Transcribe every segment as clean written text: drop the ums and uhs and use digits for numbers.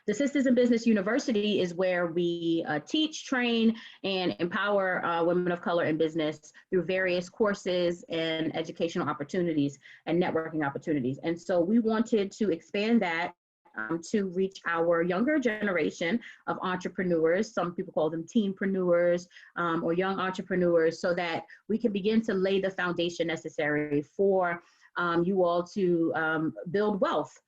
The Sisters in Business University is where we teach, train, and empower women of color in business through various courses and educational opportunities and networking opportunities. And so we wanted to expand that to reach our younger generation of entrepreneurs. Some people call them teenpreneurs or young entrepreneurs, so that we can begin to lay the foundation necessary for you all to build wealth.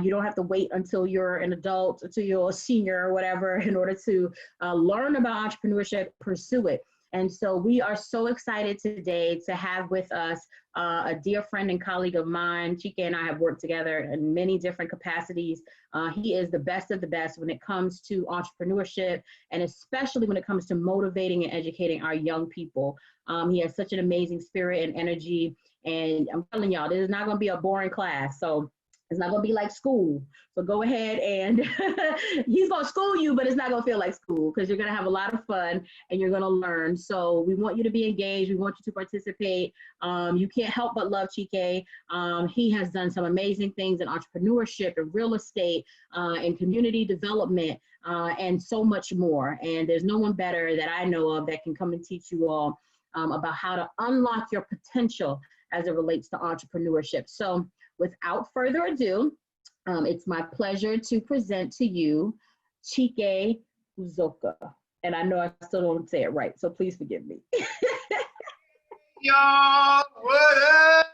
You don't have to wait until you're an adult, until you're a senior or whatever, in order to learn about entrepreneurship, pursue it. And so we are so excited today to have with us a dear friend and colleague of mine. Chike and I have worked together in many different capacities. He is the best of the best when it comes to entrepreneurship, and especially when it comes to motivating and educating our young people. He has such an amazing spirit and energy. And I'm telling y'all, this is not going to be a boring class. So it's not going to be like school. So go ahead and he's going to school you, but it's not going to feel like school, because you're going to have a lot of fun and you're going to learn. So we want you to be engaged. We want you to participate. You can't help but love Chike. He has done some amazing things in entrepreneurship and real estate and community development and so much more. And there's no one better that I know of that can come and teach you all about how to unlock your potential as it relates to entrepreneurship. So without further ado, it's my pleasure to present to you Chike Uzoka. And I know I still don't say it right, so please forgive me. Y'all, what up?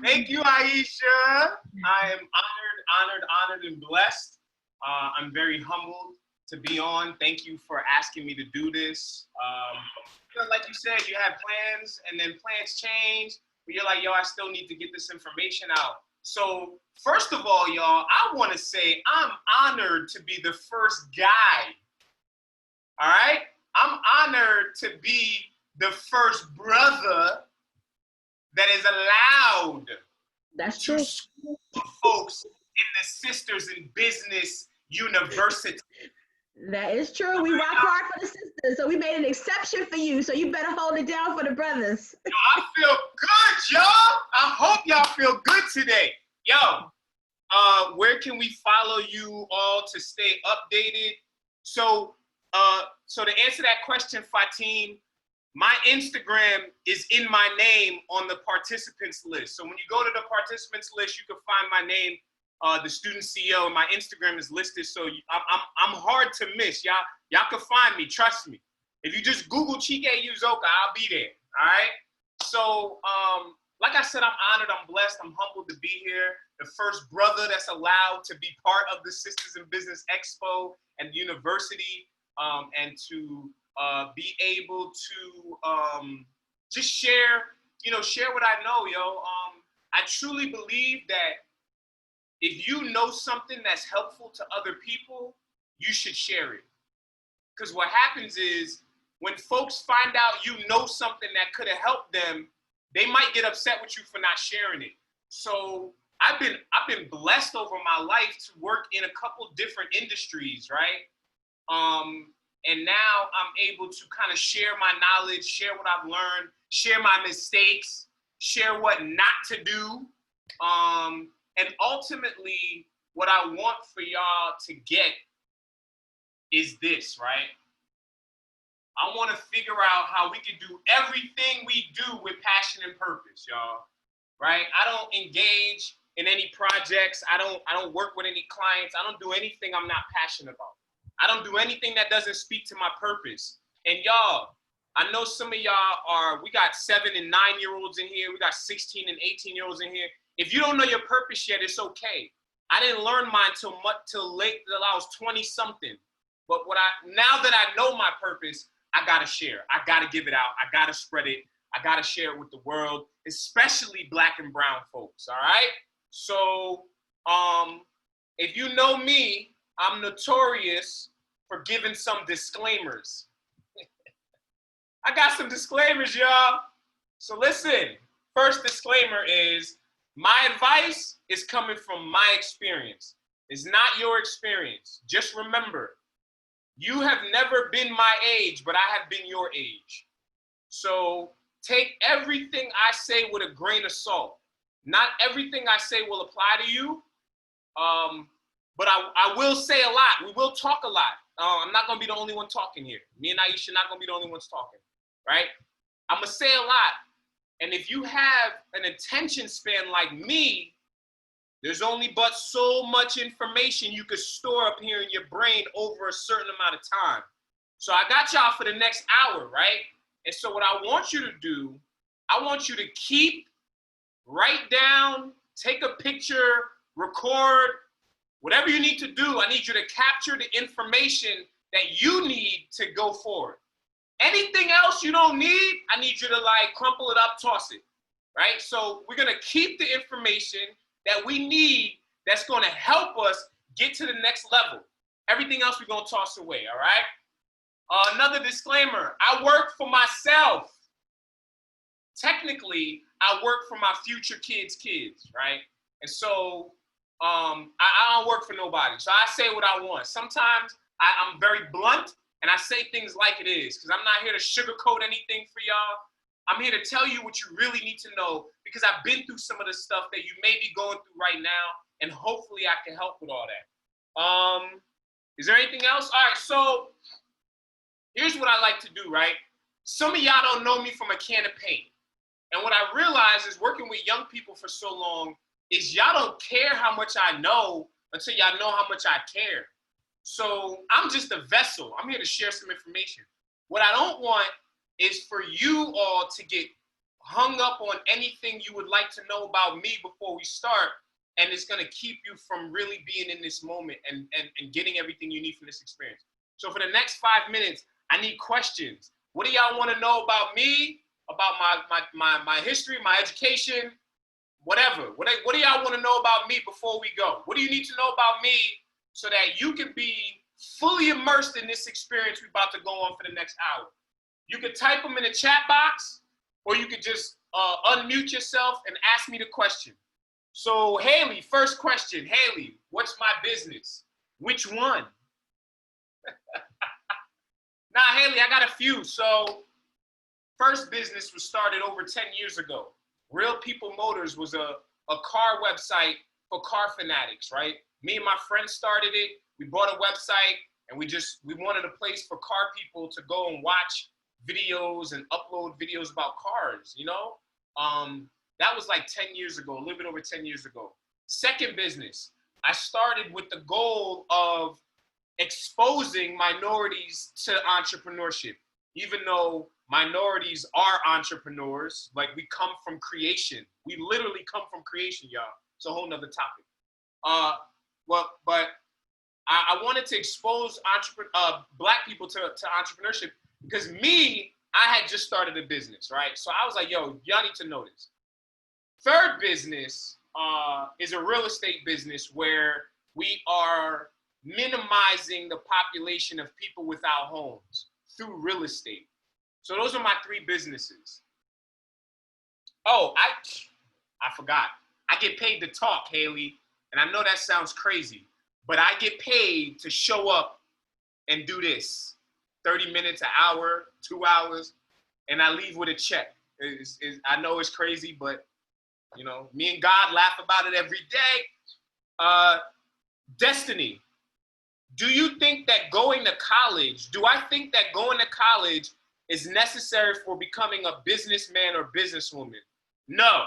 Thank you, Aisha. I am honored, and blessed. I'm very humbled to be on. Thank you for asking me to do this. Like you said, you have plans, and then plans change. But you're like, yo, I still need to get this information out. So first of all, y'all, I want to say I'm honored to be the first guy. All right? I'm honored to be the first brother that is allowed to school folks in the Sisters in Business University. That is true. We rock hard for the sisters, so we made an exception for you. So you better hold it down for the brothers. Yo, I feel good, y'all. I hope y'all feel good today. Yo, where can we follow you all to stay updated? So to answer that question, Fatim, my Instagram is in my name on the participants list. So when you go to the participants list, you can find my name. The student CEO, and my Instagram is listed, so I'm hard to miss. Y'all can find me, trust me. If you just Google Chike Uzoka, I'll be there, all right? So, like I said, I'm honored, I'm blessed, I'm humbled to be here. The first brother that's allowed to be part of the Sisters in Business Expo and the university, and to be able to just share what I know, yo. I truly believe that if you know something that's helpful to other people, you should share it. Because what happens is when folks find out you know something that could have helped them, they might get upset with you for not sharing it. So I've been blessed over my life to work in a couple different industries, right? And now I'm able to kind of share my knowledge, share what I've learned, share my mistakes, share what not to do. And ultimately, what I want for y'all to get is this, right? I want to figure out how we can do everything we do with passion and purpose, y'all, right? I don't engage in any projects. I don't work with any clients. I don't do anything I'm not passionate about. I don't do anything that doesn't speak to my purpose. And y'all, I know some of y'all we got 7 and 9-year-olds in here. We got 16 and 18-year-olds in here. If you don't know your purpose yet, it's okay. I didn't learn mine till late, till I was 20 something. But now that I know my purpose, I gotta share. I gotta give it out. I gotta spread it. I gotta share it with the world, especially Black and brown folks. All right. So, if you know me, I'm notorious for giving some disclaimers. I got some disclaimers, y'all. So listen. First disclaimer is, my advice is coming from my experience. It's not your experience. Just remember, you have never been my age, but I have been your age. So take everything I say with a grain of salt. Not everything I say will apply to you. but I will say a lot. We will talk a lot. I'm not going to be the only one talking here. Me and Aisha not going to be the only ones talking, right? I'm going to say a lot. And if you have an attention span like me, there's only but so much information you could store up here in your brain over a certain amount of time. So I got y'all for the next hour, right? And so what I want you to do, I want you to write down, take a picture, record, whatever you need to do. I need you to capture the information that you need to go forward. Anything else you don't need, I need you to like crumple it up, toss it, right? So we're gonna keep the information that we need that's gonna help us get to the next level. Everything else we're gonna toss away, all right? Another disclaimer, I work for myself. Technically, I work for my future kids, right? And so I don't work for nobody. So I say what I want. Sometimes I'm very blunt and I say things like it is because I'm not here to sugarcoat anything for y'all. I'm here to tell you what you really need to know because I've been through some of the stuff that you may be going through right now, and hopefully I can help with all that. Is there anything else? All right, so here's what I like to do, right? Some of y'all don't know me from a can of paint. And what I realize is working with young people for so long is y'all don't care how much I know until y'all know how much I care. So I'm just a vessel. I'm here to share some information. What I don't want is for you all to get hung up on anything you would like to know about me before we start, and it's gonna keep you from really being in this moment and getting everything you need from this experience. So for the next 5 minutes, I need questions. What do y'all wanna know about me, about my history, my education, whatever? What do y'all wanna know about me before we go? What do you need to know about me so that you can be fully immersed in this experience we're about to go on for the next hour? You could type them in the chat box, or you could just unmute yourself and ask me the question. So Haley, first question. Haley, what's my business? Which one? Nah, Haley, I got a few. So first business was started over 10 years ago. Real People Motors was a car website for car fanatics, right? Me and my friends started it. We bought a website and we wanted a place for car people to go and watch videos and upload videos about cars, you know? That was like 10 years ago, a little bit over 10 years ago. Second business, I started with the goal of exposing minorities to entrepreneurship. Even though minorities are entrepreneurs, like we come from creation. We literally come from creation, y'all. It's a whole nother topic. But I wanted to expose Black people to entrepreneurship because I had just started a business, right? So I was like, yo, y'all need to know this. Third business is a real estate business where we are minimizing the population of people without homes through real estate. So those are my three businesses. Oh, I forgot. I get paid to talk, Haley. And I know that sounds crazy, but I get paid to show up and do this. 30 minutes, an hour, 2 hours, and I leave with a check. I know it's crazy, but you know, me and God laugh about it every day. Destiny. Do I think that going to college is necessary for becoming a businessman or businesswoman? No.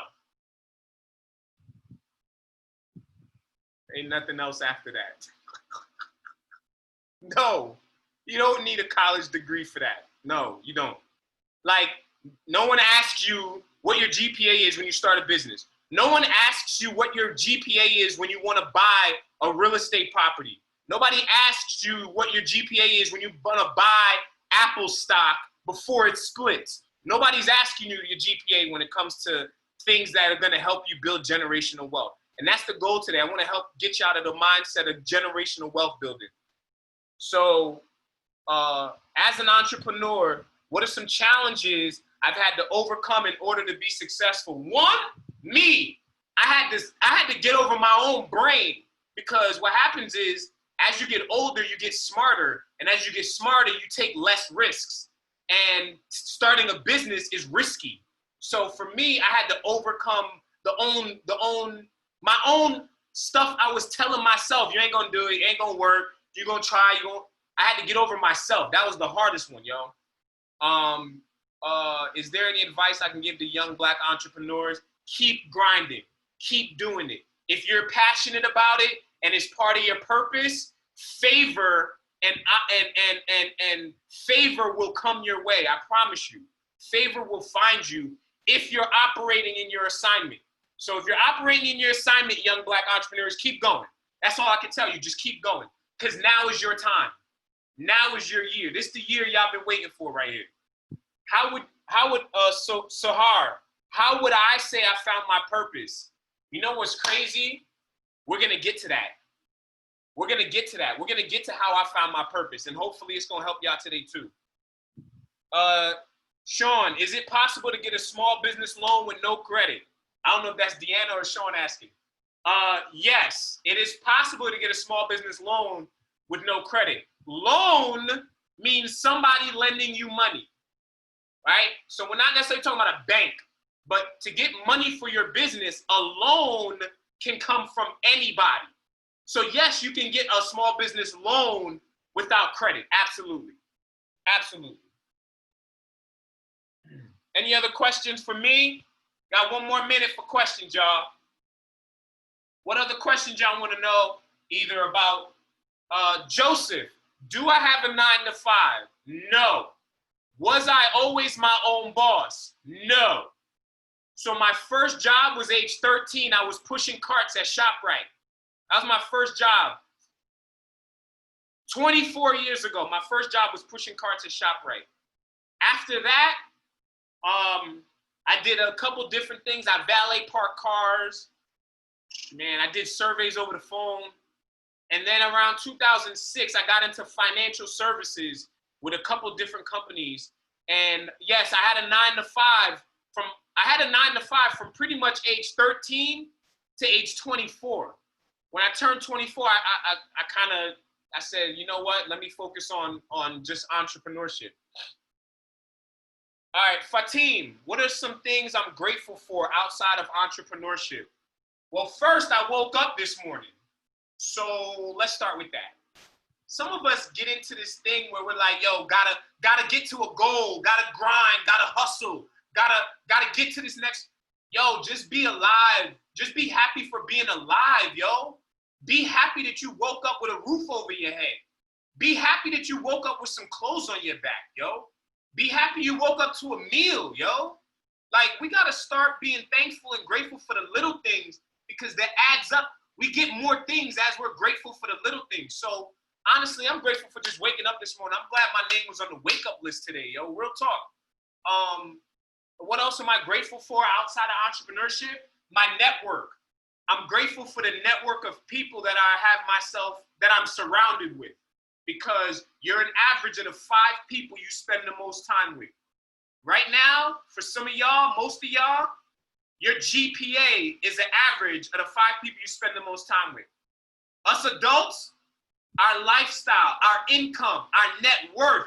Ain't nothing else after that. No, you don't need a college degree for that. No, you don't. Like, no one asks you what your GPA is when you start a business. No one asks you what your GPA is when you want to buy a real estate property. Nobody asks you what your GPA is when you want to buy Apple stock before it splits. Nobody's asking you your GPA when it comes to things that are going to help you build generational wealth. And that's the goal today. I want to help get you out of the mindset of generational wealth building. So as an entrepreneur, what are some challenges I've had to overcome in order to be successful? One, me. I had to get over my own brain, because what happens is as you get older, you get smarter. And as you get smarter, you take less risks. And starting a business is risky. So for me, I had to overcome my own stuff I was telling myself, you ain't gonna do it, it ain't gonna work, you're gonna try, I had to get over myself. That was the hardest one, yo. Is there any advice I can give to young Black entrepreneurs? Keep grinding, keep doing it. If you're passionate about it and it's part of your purpose, favor and favor will come your way. I promise you. Favor will find you if you're operating in your assignment. So if you're operating in your assignment, young Black entrepreneurs, keep going. That's all I can tell you. Just keep going, because now is your time. Now is your year. This is the year y'all been waiting for right here. How would Sahar, how would I say I found my purpose? You know what's crazy? We're gonna get to that. We're gonna get to that. We're gonna get to how I found my purpose, and hopefully it's gonna help y'all today too. Sean, is it possible to get a small business loan with no credit? I don't know if that's Deanna or Sean asking. Yes, it is possible to get a small business loan with no credit. Loan means somebody lending you money, right? So we're not necessarily talking about a bank, but to get money for your business, a loan can come from anybody. So yes, you can get a small business loan without credit. Absolutely. Absolutely. Any other questions for me? Got 1 more minute for questions, y'all. What other questions y'all want to know? Either about Joseph, do I have a 9-to-5? No. Was I always my own boss? No. So my first job was age 13. I was pushing carts at ShopRite. That was my first job. 24 years ago, my first job was pushing carts at ShopRite. After that, I did a couple different things. I valet park cars. Man, I did surveys over the phone. And then around 2006, I got into financial services with a couple different companies. And yes, I had a 9-to-5 from pretty much age 13 to age 24. When I turned 24, I said, you know what? Let me focus on just entrepreneurship. All right, Fatim, what are some things I'm grateful for outside of entrepreneurship? Well, first, I woke up this morning. So let's start with that. Some of us get into this thing where we're like, yo, gotta get to a goal, gotta grind, gotta hustle, gotta get to this next. Yo, just be alive. Just be happy for being alive, yo. Be happy that you woke up with a roof over your head. Be happy that you woke up with some clothes on your back, yo. Be happy you woke up to a meal, yo. Like, we gotta start being thankful and grateful for the little things, because that adds up. We get more things as we're grateful for the little things. So honestly, I'm grateful for just waking up this morning. I'm glad my name was on the wake up list today, yo. Real talk. What else am I grateful for outside of entrepreneurship? My network. I'm grateful for the network of people that I'm surrounded with, because you're an average of the 5 people you spend the most time with. Right now, for some of y'all, most of y'all, your GPA is an average of the 5 people you spend the most time with. Us adults, our lifestyle, our income, our net worth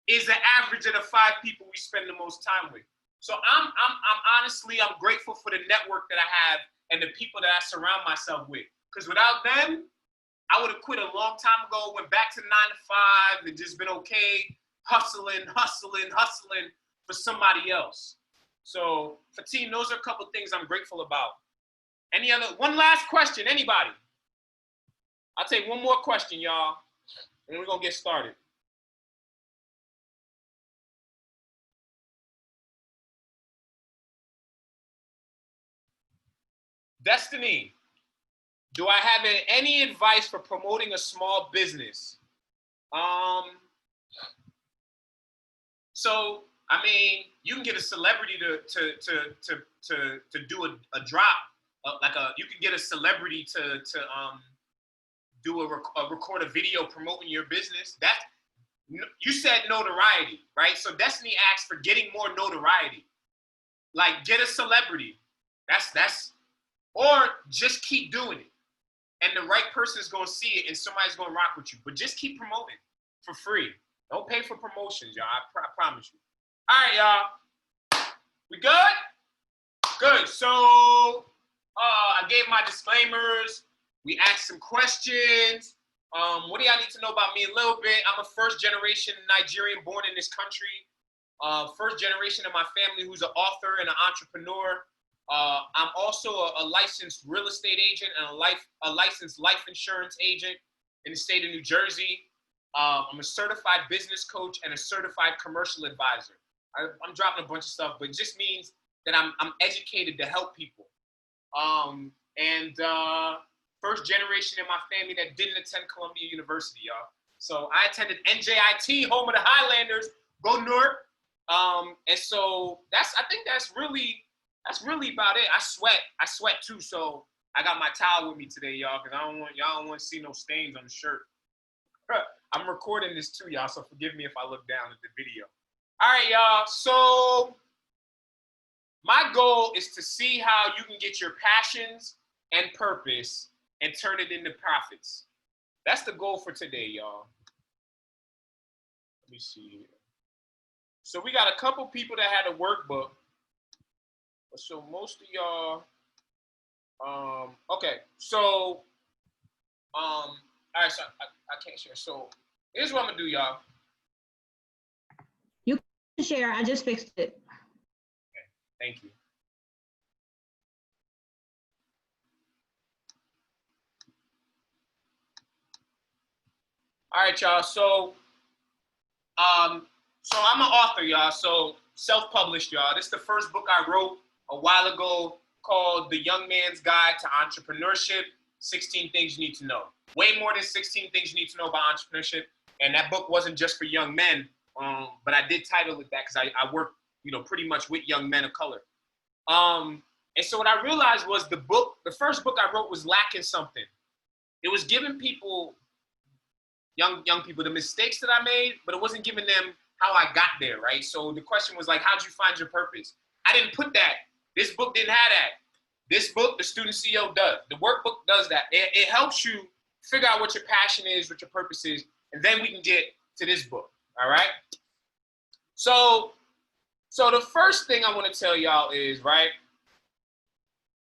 is the average of the 5 people we spend the most time with. So I'm honestly grateful for the network that I have and the people that I surround myself with. Because without them, I would have quit a long time ago, went back to 9-to-5, and just been okay, hustling for somebody else. So, Fatim, those are a couple things I'm grateful about. One last question, anybody? I'll take one more question, y'all, and we're gonna get started. Destiny, do I have any advice for promoting a small business? So, I mean, you can get a celebrity to do a drop, you can get a celebrity to record a video promoting your business. You said notoriety, right? So Destiny asked for getting more notoriety. Like, get a celebrity. Or just keep doing it. And the right person is going to see it and somebody's going to rock with you. But just keep promoting for free. Don't pay for promotions, y'all. I promise you. All right, y'all. We good? Good. So I gave my disclaimers. We ask some questions. What do y'all need to know about me a little bit? I'm a first generation Nigerian born in this country. First generation of my family who's an author and an entrepreneur. I'm also a licensed real estate agent and a licensed life insurance agent in the state of New Jersey. I'm a certified business coach and a certified commercial advisor. I'm dropping a bunch of stuff, but it just means that I'm educated to help people. First generation in my family that didn't attend Columbia University, y'all. So I attended NJIT, home of the Highlanders. Go Newark. And so I think that's really about it. I sweat too. So I got my towel with me today, y'all, because y'all don't want to see no stains on the shirt. I'm recording this too, y'all, so forgive me if I look down at the video. All right, y'all. So my goal is to see how you can get your passions and purpose and turn it into profits. That's the goal for today, y'all. Let me see here. So we got a couple people that had a workbook. So most of y'all, okay. So, all right, so I can't share. So here's what I'm gonna do, y'all. You can share, I just fixed it. Okay, thank you. All right, y'all. So I'm an author, y'all. So self-published, y'all. This is the first book I wrote a while ago called The Young Man's Guide to Entrepreneurship, 16 Things You Need to Know. Way more than 16 things you need to know about entrepreneurship. And that book wasn't just for young men, but I did title it that because I work, pretty much with young men of color. And so what I realized was the first book I wrote was lacking something. It was giving people, young people, the mistakes that I made, but it wasn't giving them how I got there, right? So the question was like, how'd you find your purpose? I didn't put that. This book didn't have that. This book, the Student CEO does. The workbook does that. It helps you figure out what your passion is, what your purpose is, and then we can get to this book, all right? So the first thing I want to tell y'all is, right,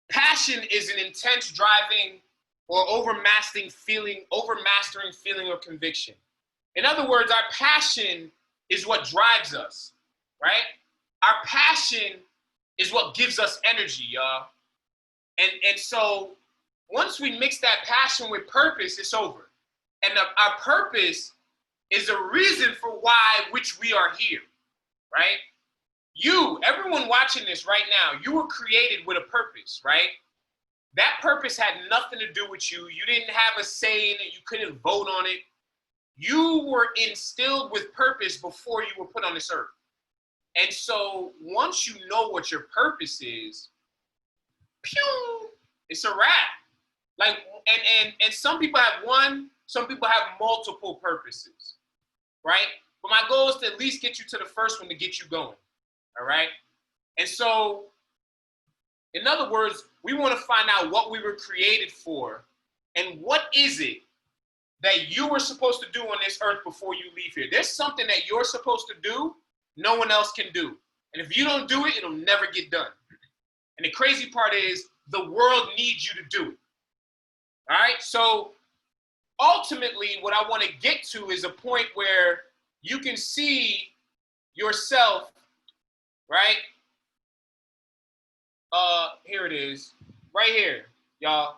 passion is an intense driving or overmastering feeling or conviction. In other words, our passion is what drives us, right? Our passion is what gives us energy, y'all. And so once we mix that passion with purpose, it's over. And our purpose is a reason for which we are here, right? Everyone watching this right now, you were created with a purpose, right? That purpose had nothing to do with you. You didn't have a say in it. You couldn't vote on it. You were instilled with purpose before you were put on this earth. And so once you know what your purpose is, pew, it's a wrap. Like, and some people have one, some people have multiple purposes, right? But my goal is to at least get you to the first one to get you going, all right? And so, in other words, we want to find out what we were created for and what is it that you were supposed to do on this earth before you leave here. There's something that you're supposed to do no one else can do. And if you don't do it, it'll never get done. And the crazy part is the world needs you to do it. All right? So ultimately, what I want to get to is a point where you can see yourself, right? Here it is, right here, y'all.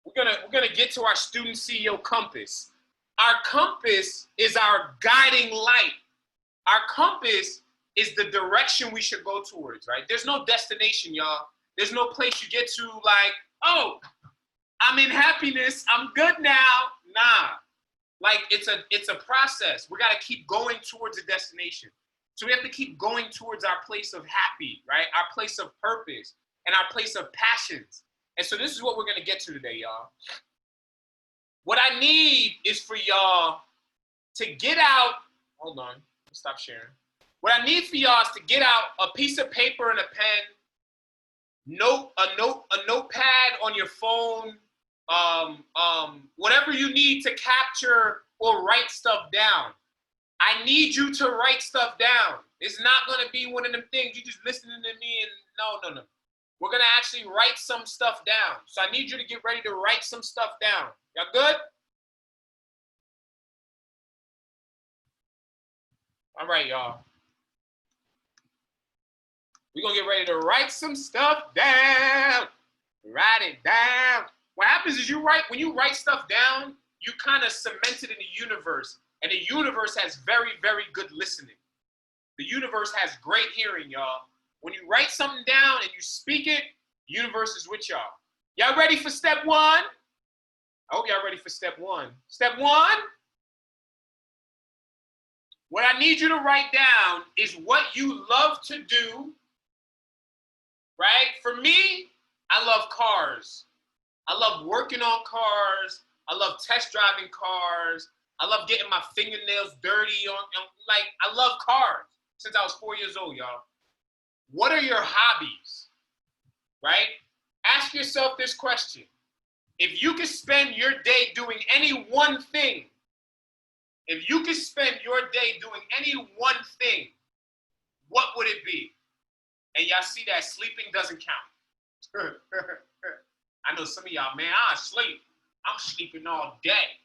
We're gonna get to our student CEO compass. Our compass is our guiding light. Our compass is the direction we should go towards, right? There's no destination, y'all. There's no place you get to like, oh, I'm in happiness, I'm good now. Nah, like it's a process. We gotta keep going towards a destination. So we have to keep going towards our place of happy, right? Our place of purpose and our place of passions. And so this is what we're gonna get to today, y'all. What I need is for y'all to get out, hold on, stop sharing. What I need for y'all is to get out a piece of paper and a pen, a notepad on your phone, whatever you need to capture or write stuff down. I need you to write stuff down. It's not gonna be one of them things you just listening to me and no. We're gonna actually write some stuff down. So I need you to get ready to write some stuff down. Y'all good? All right, y'all. We're gonna get ready to write some stuff down. Write it down. What happens is when you write stuff down, you kind of cement it in the universe. And the universe has very, very good listening. The universe has great hearing, y'all. When you write something down and you speak it, the universe is with y'all. Y'all ready for step one? I hope y'all ready for step one. Step one, what I need you to write down is what you love to do, right? For me, I love cars. I love working on cars. I love test driving cars. I love getting my fingernails dirty like, I love cars since I was 4 years old, y'all. What are your hobbies, right? Ask yourself this question. If you could spend your day doing any one thing, if you could spend your day doing any one thing, what would it be? And y'all see that sleeping doesn't count. I know some of y'all, man, I sleep. I'm sleeping all day.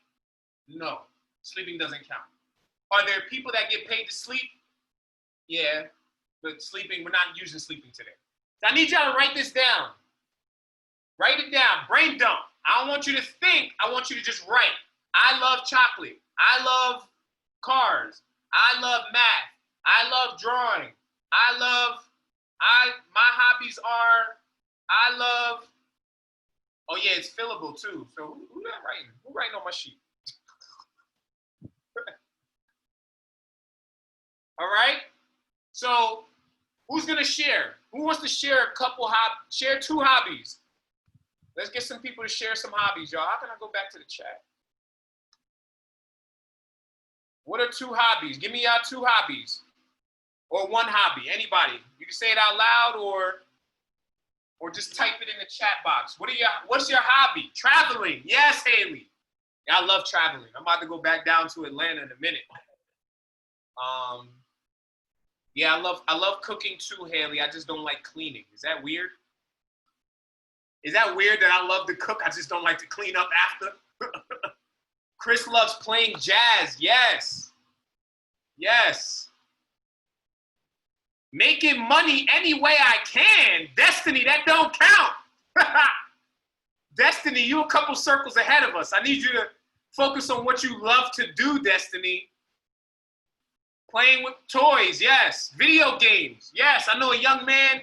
No, sleeping doesn't count. Are there people that get paid to sleep? Yeah, but sleeping, we're not using sleeping today. So I need y'all to write this down. Write it down, brain dump. I don't want you to think, I want you to just write. I love chocolate. I love cars. I love math. I love drawing. My hobbies are, I love, oh yeah, it's fillable too. So who that writing? Who writing on my sheet? All right. So who's gonna share? Who wants to share share 2 hobbies? Let's get some people to share some hobbies, y'all. How can I go back to the chat? What are 2 hobbies? Give me y'all 2 hobbies. Or 1 hobby, anybody. You can say it out loud or just type it in the chat box. What's your hobby? Traveling. Yes, Haley. Yeah, I love traveling. I'm about to go back down to Atlanta in a minute. Yeah, I love cooking too, Haley. I just don't like cleaning. Is that weird? Is that weird that I love to cook? I just don't like to clean up after. Chris loves playing jazz. Yes. Yes. Making money any way I can. Destiny, that don't count. Destiny, you a couple circles ahead of us. I need you to focus on what you love to do, Destiny. Playing with toys, yes. Video games, yes. I know a young man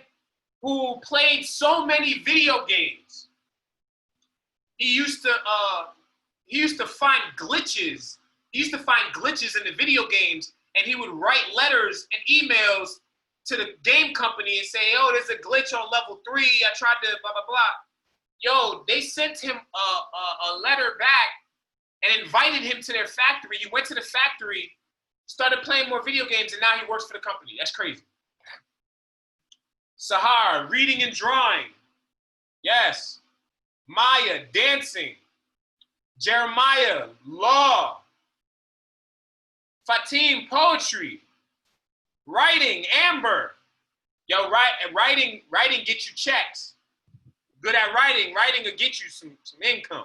who played so many video games. He used to find glitches. He used to find glitches in the video games, and he would write letters and emails to the game company and say, oh, there's a glitch on level 3. I tried to blah, blah, blah. Yo, they sent him a letter back and invited him to their factory. He went to the factory, started playing more video games, and now he works for the company. That's crazy. Sahar, reading and drawing. Yes. Maya, dancing. Jeremiah, law. Fatim, poetry. Writing, Amber. Yo, writing gets you checks. Good at writing will get you some income.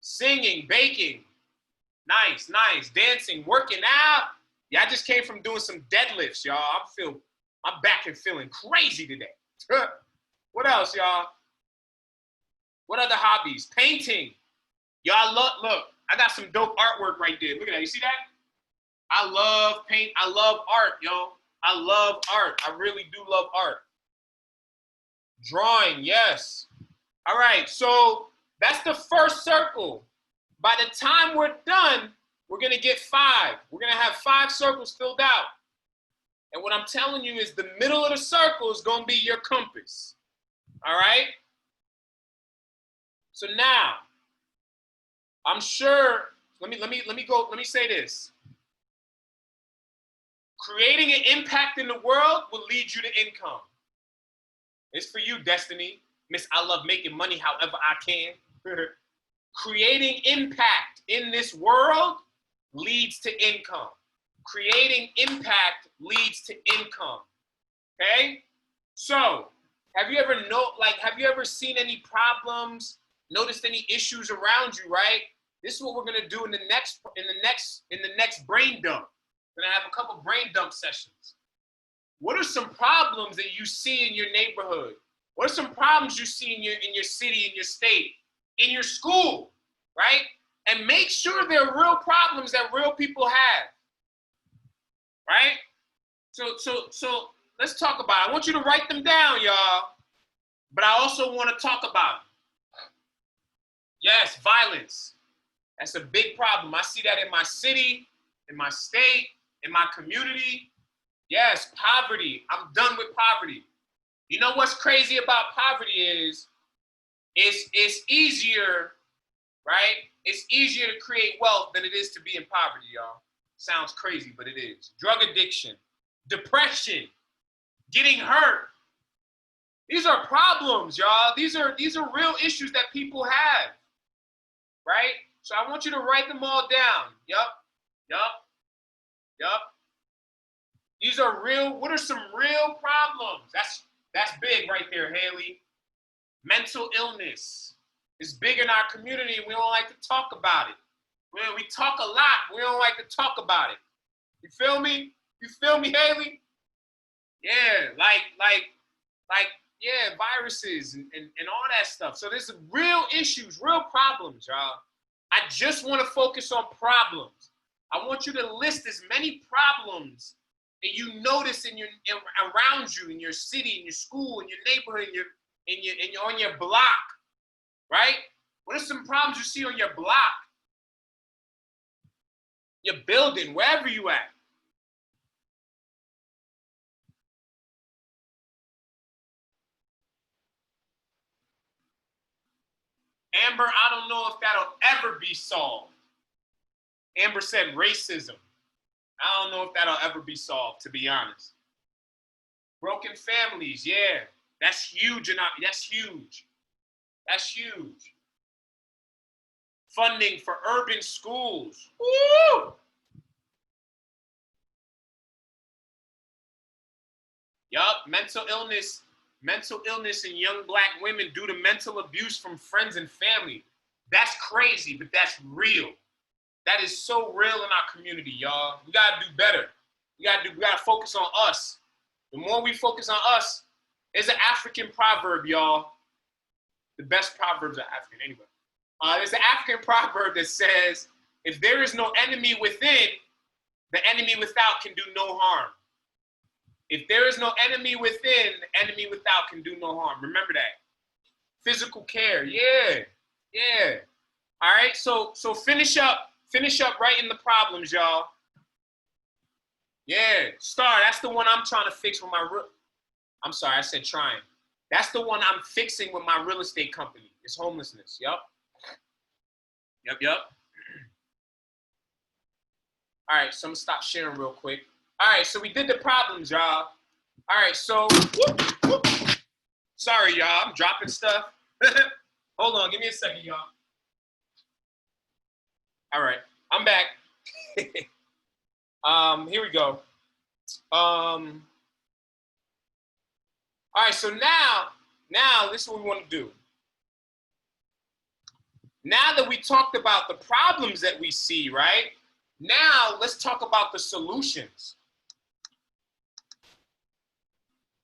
Singing, baking. Nice. Dancing, working out. Yeah, I just came from doing some deadlifts, y'all. I'm back and feeling crazy today. What else, y'all? What other hobbies? Painting. Y'all look, I got some dope artwork right there. Look at that. You see that? I love paint. I love art, yo. I love art. I really do love art. Drawing, yes. All right, so that's the first circle. By the time we're done, we're gonna get 5. We're gonna have 5 circles filled out. And what I'm telling you is the middle of the circle is gonna be your compass. All right? So now, I'm sure, let me say this. Creating an impact in the world will lead you to income. It's for you, Destiny. Miss, I love making money however I can. Creating impact in this world leads to income. Creating impact leads to income. Okay? So, have you ever seen any problems, noticed any issues around you, right? This is what we're gonna do in the next brain dump. We're gonna have a couple brain dump sessions. What are some problems that you see in your neighborhood? What are some problems you see in your city, in your state, in your school, right? And make sure they're real problems that real people have, right? So let's talk about it. I want you to write them down, y'all. But I also want to talk about it. Yes, violence. That's a big problem. I see that in my city, in my state, in my community. Yes, poverty. I'm done with poverty. You know what's crazy about poverty is it's easier, right? It's easier to create wealth than it is to be in poverty, y'all. Sounds crazy, but it is. Drug addiction, depression, getting hurt. These are problems, y'all. These are real issues that people have, right? So I want you to write them all down. Yup. These are real. What are some real problems? That's big right there, Haley. Mental illness is big in our community, and we don't like to talk about it. We talk a lot. We don't like to talk about it. You feel me? You feel me, Haley? Yeah, yeah, viruses and all that stuff. So there's real issues, real problems, y'all. I just want to focus on problems. I want you to list as many problems that you notice around you, in your city, in your school, in your neighborhood, on your block, right? What are some problems you see on your block, your building, wherever you at? Amber, I don't know if that'll ever be solved. Amber said racism. I don't know if that'll ever be solved, to be honest. Broken families, yeah. That's huge. That's huge. That's huge. Funding for urban schools. Woo! Yup, mental illness in young Black women due to mental abuse from friends and family. That's crazy, but that's real. That is so real in our community, y'all. We gotta do better. We gotta focus on us. The more we focus on us, there's an African proverb, y'all. The best proverbs are African anyway. There's an African proverb that says, if there is no enemy within, the enemy without can do no harm. If there is no enemy within, the enemy without can do no harm. Remember that. Physical care, yeah. All right, so finish up writing the problems, y'all. Yeah, Star, that's the one I'm trying to fix with I'm sorry, I said trying. That's the one I'm fixing with my real estate company. It's homelessness, Yep. All right, so I'm gonna stop sharing real quick. All right, so we did the problems, y'all. All right, so, sorry, y'all, I'm dropping stuff. Hold on, give me a second, y'all. All right, I'm back. Here we go. All right, so now this is what we want to do. Now that we talked about the problems that we see, right? Now let's talk about the solutions.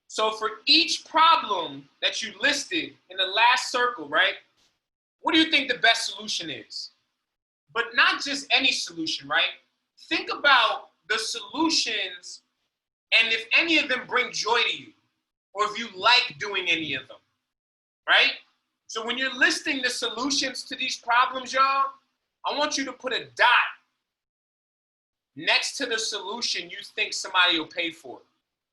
So for each problem that you listed in the last circle, right? What do you think the best solution is? But not just any solution, right? Think about the solutions and if any of them bring joy to you, or if you like doing any of them, right? So when you're listing the solutions to these problems, y'all, I want you to put a dot next to the solution you think somebody will pay for.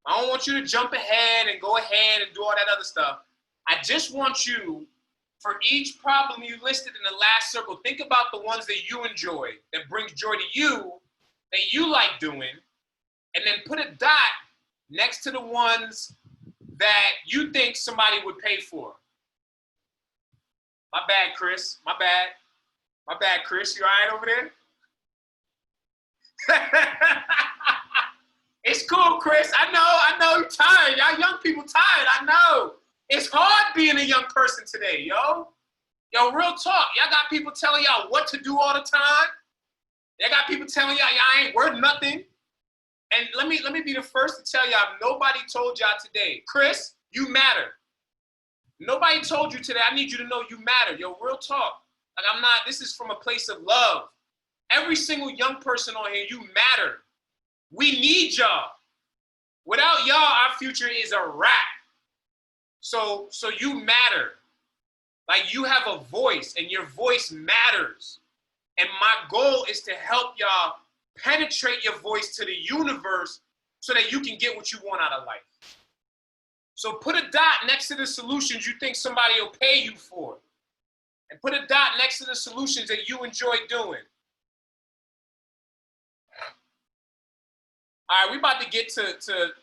I don't want you to jump ahead and go ahead and do all that other stuff. I just want you, for each problem you listed in the last circle, think about the ones that you enjoy, that brings joy to you, that you like doing, and then put a dot next to the ones that you think somebody would pay for. My bad, Chris. My bad, Chris. You all right over there? It's cool, Chris. I know you're tired. Y'all young people people tired. I know. It's hard being a young person today, yo. Yo, real talk. Y'all got people telling y'all what to do all the time. Y'all got people telling y'all ain't worth nothing. And let me be the first to tell y'all, nobody told y'all today, Chris, you matter. Nobody told you today, I need you to know you matter. Yo, real talk. Like this is from a place of love. Every single young person on here, you matter. We need y'all. Without y'all, our future is a wrap. So you matter. Like you have a voice and your voice matters. And my goal is to help y'all penetrate your voice to the universe so that you can get what you want out of life. So put a dot next to the solutions you think somebody will pay you for. And put a dot next to the solutions that you enjoy doing. All right, we about to get to the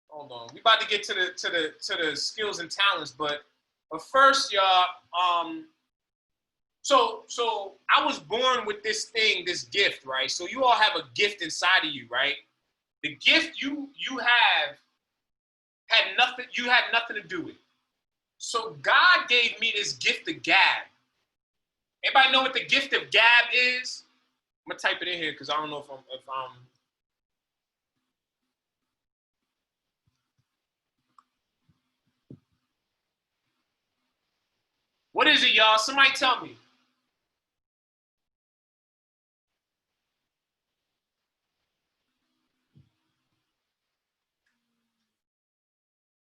hold on. We about to get to the skills and talents, but first, y'all, so I was born with this gift, right? So you all have a gift inside of you, right? The gift you had nothing to do with. So God gave me this gift of gab. Anybody know what the gift of gab is? I'm gonna type it in here because I don't know if I'm What is it, y'all? Somebody tell me.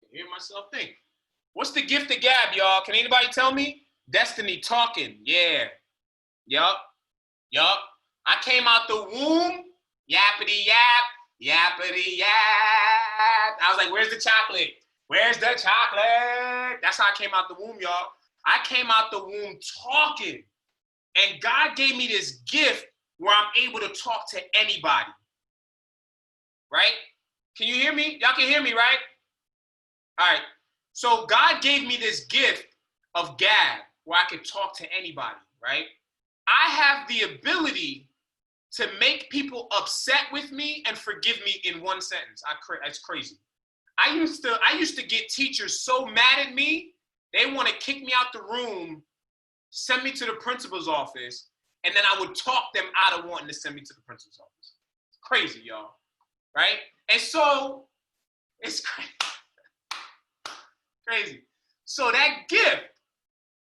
I hear myself think. What's the gift of gab, y'all? Can anybody tell me? Destiny talking. Yeah. Yup. I came out the womb, yappity yap, yappity yap. I was like, where's the chocolate? Where's the chocolate? That's how I came out the womb, y'all. I came out the womb talking. And God gave me this gift where I'm able to talk to anybody. Right? Can you hear me? Y'all can hear me, right? All right. So God gave me this gift of gab where I could talk to anybody, right? I have the ability to make people upset with me and forgive me in one sentence. That's crazy. I used to get teachers so mad at me, they want to kick me out the room, send me to the principal's office, and then I would talk them out of wanting to send me to the principal's office. It's crazy, y'all, right? And so, it's crazy. So that gift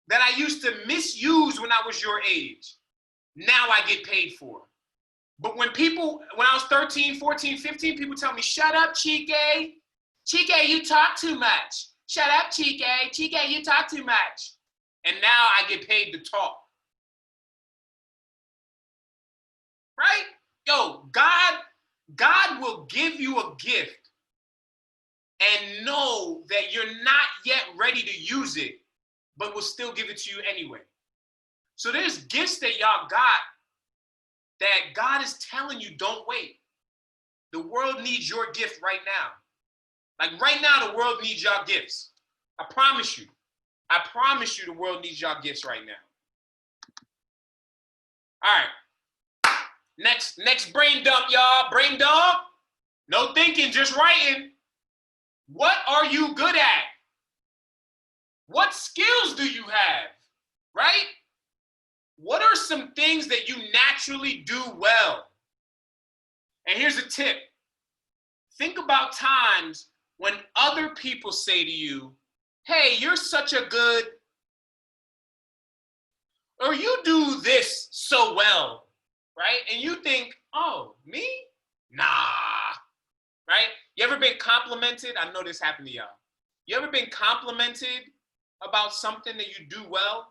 that I used to misuse when I was your age, now I get paid for. But when I was 13, 14, 15, people tell me, shut up, Chike. Chike, you talk too much. Shut up, Chike. Chike, you talk too much. And now I get paid to talk. Right? Yo, God will give you a gift and know that you're not yet ready to use it, but will still give it to you anyway. So there's gifts that y'all got that God is telling you, don't wait. The world needs your gift right now. Like right now, the world needs y'all gifts. I promise you. I promise you the world needs y'all gifts right now. All right. Next brain dump, y'all. Brain dump. No thinking, just writing. What are you good at? What skills do you have? Right? What are some things that you naturally do well? And here's a tip. Think about times when other people say to you, hey, you're such a good, or you do this so well, right? And you think, oh, me? Nah, right? You ever been complimented? I know this happened to y'all. You ever been complimented about something that you do well?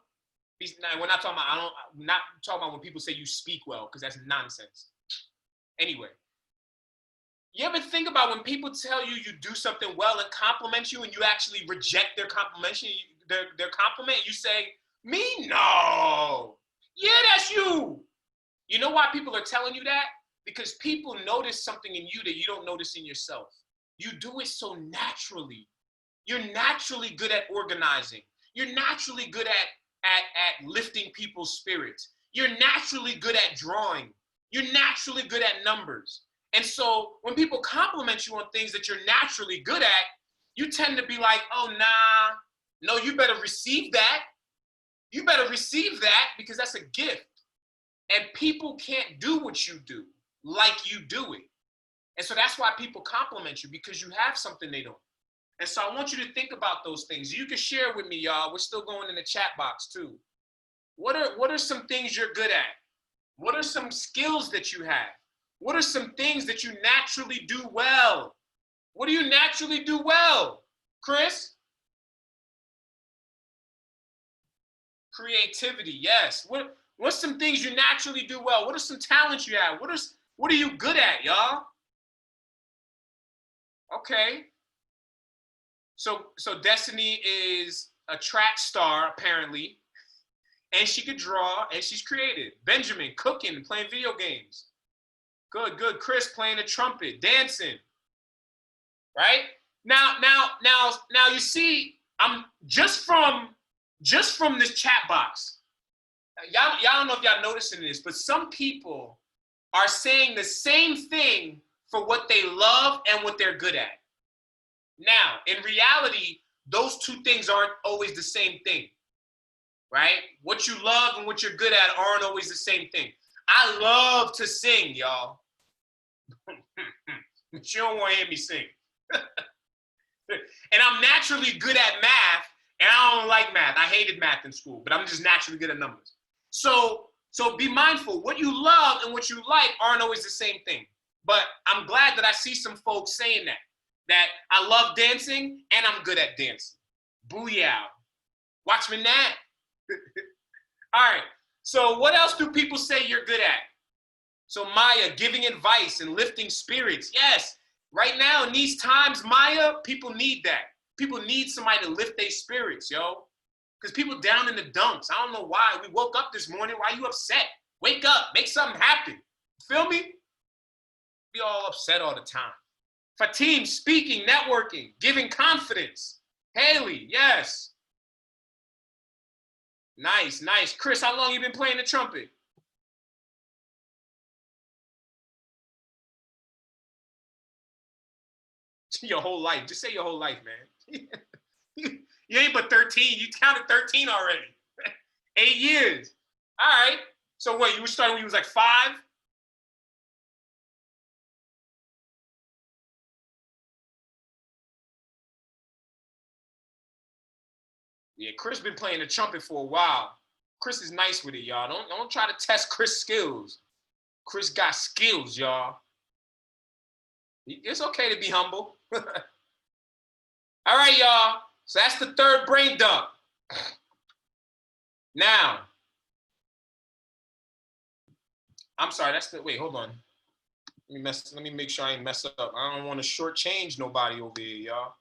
We're not talking about, I'm not talking about when people say you speak well, because that's nonsense. Anyway, you ever think about when people tell you you do something well and compliment you and you actually reject their compliment, you say, me? No. Yeah, that's you. You know why people are telling you that? Because people notice something in you that you don't notice in yourself. You do it so naturally. You're naturally good at organizing. You're naturally good at lifting people's spirits. You're naturally good at drawing. You're naturally good at numbers. And so when people compliment you on things that you're naturally good at, you tend to be like, oh, nah, no, you better receive that. You better receive that because that's a gift. And people can't do what you do like you do it. And so that's why people compliment you, because you have something they don't. And so I want you to think about those things. You can share with me, y'all. We're still going in the chat box too. What are some things you're good at? What are some skills that you have? What are some things that you naturally do well? What do you naturally do well, Chris? Creativity, yes. What's some things you naturally do well? What are some talents you have? What are you good at, y'all? Okay. So Destiny is a track star, apparently, and she could draw, and she's creative. Benjamin, cooking, playing video games. Good. Chris, playing the trumpet, dancing. Right? Now, you see, I'm just from this chat box. Y'all don't know if y'all noticing this, but some people are saying the same thing for what they love and what they're good at. Now, in reality, those two things aren't always the same thing, right? What you love and what you're good at aren't always the same thing. I love to sing, y'all. But you don't want to hear me sing. And I'm naturally good at math, and I don't like math. I hated math in school, but I'm just naturally good at numbers. So be mindful. What you love and what you like aren't always the same thing. But I'm glad that I see some folks saying that I love dancing and I'm good at dancing. Booyah. Watch me now. All right. So what else do people say you're good at? So Maya, giving advice and lifting spirits. Yes. Right now in these times, Maya, people need that. People need somebody to lift their spirits, yo. Because people down in the dumps. I don't know why. We woke up this morning. Why are you upset? Wake up. Make something happen. Feel me? Be all upset all the time. Fatim, speaking, networking, giving confidence. Haley, yes. Nice. Chris, how long you been playing the trumpet? Your whole life. Just say your whole life, man. You ain't but 13. You counted 13 already. 8 years. All right. So what, you were starting when you was like 5? Yeah, Chris been playing the trumpet for a while. Chris is nice with it, y'all. Don't try to test Chris' skills. Chris got skills, y'all. It's okay to be humble. All right, y'all. So that's the third brain dump. Now, I'm sorry, wait, hold on. Let me make sure I ain't mess up. I don't want to shortchange nobody over here, y'all.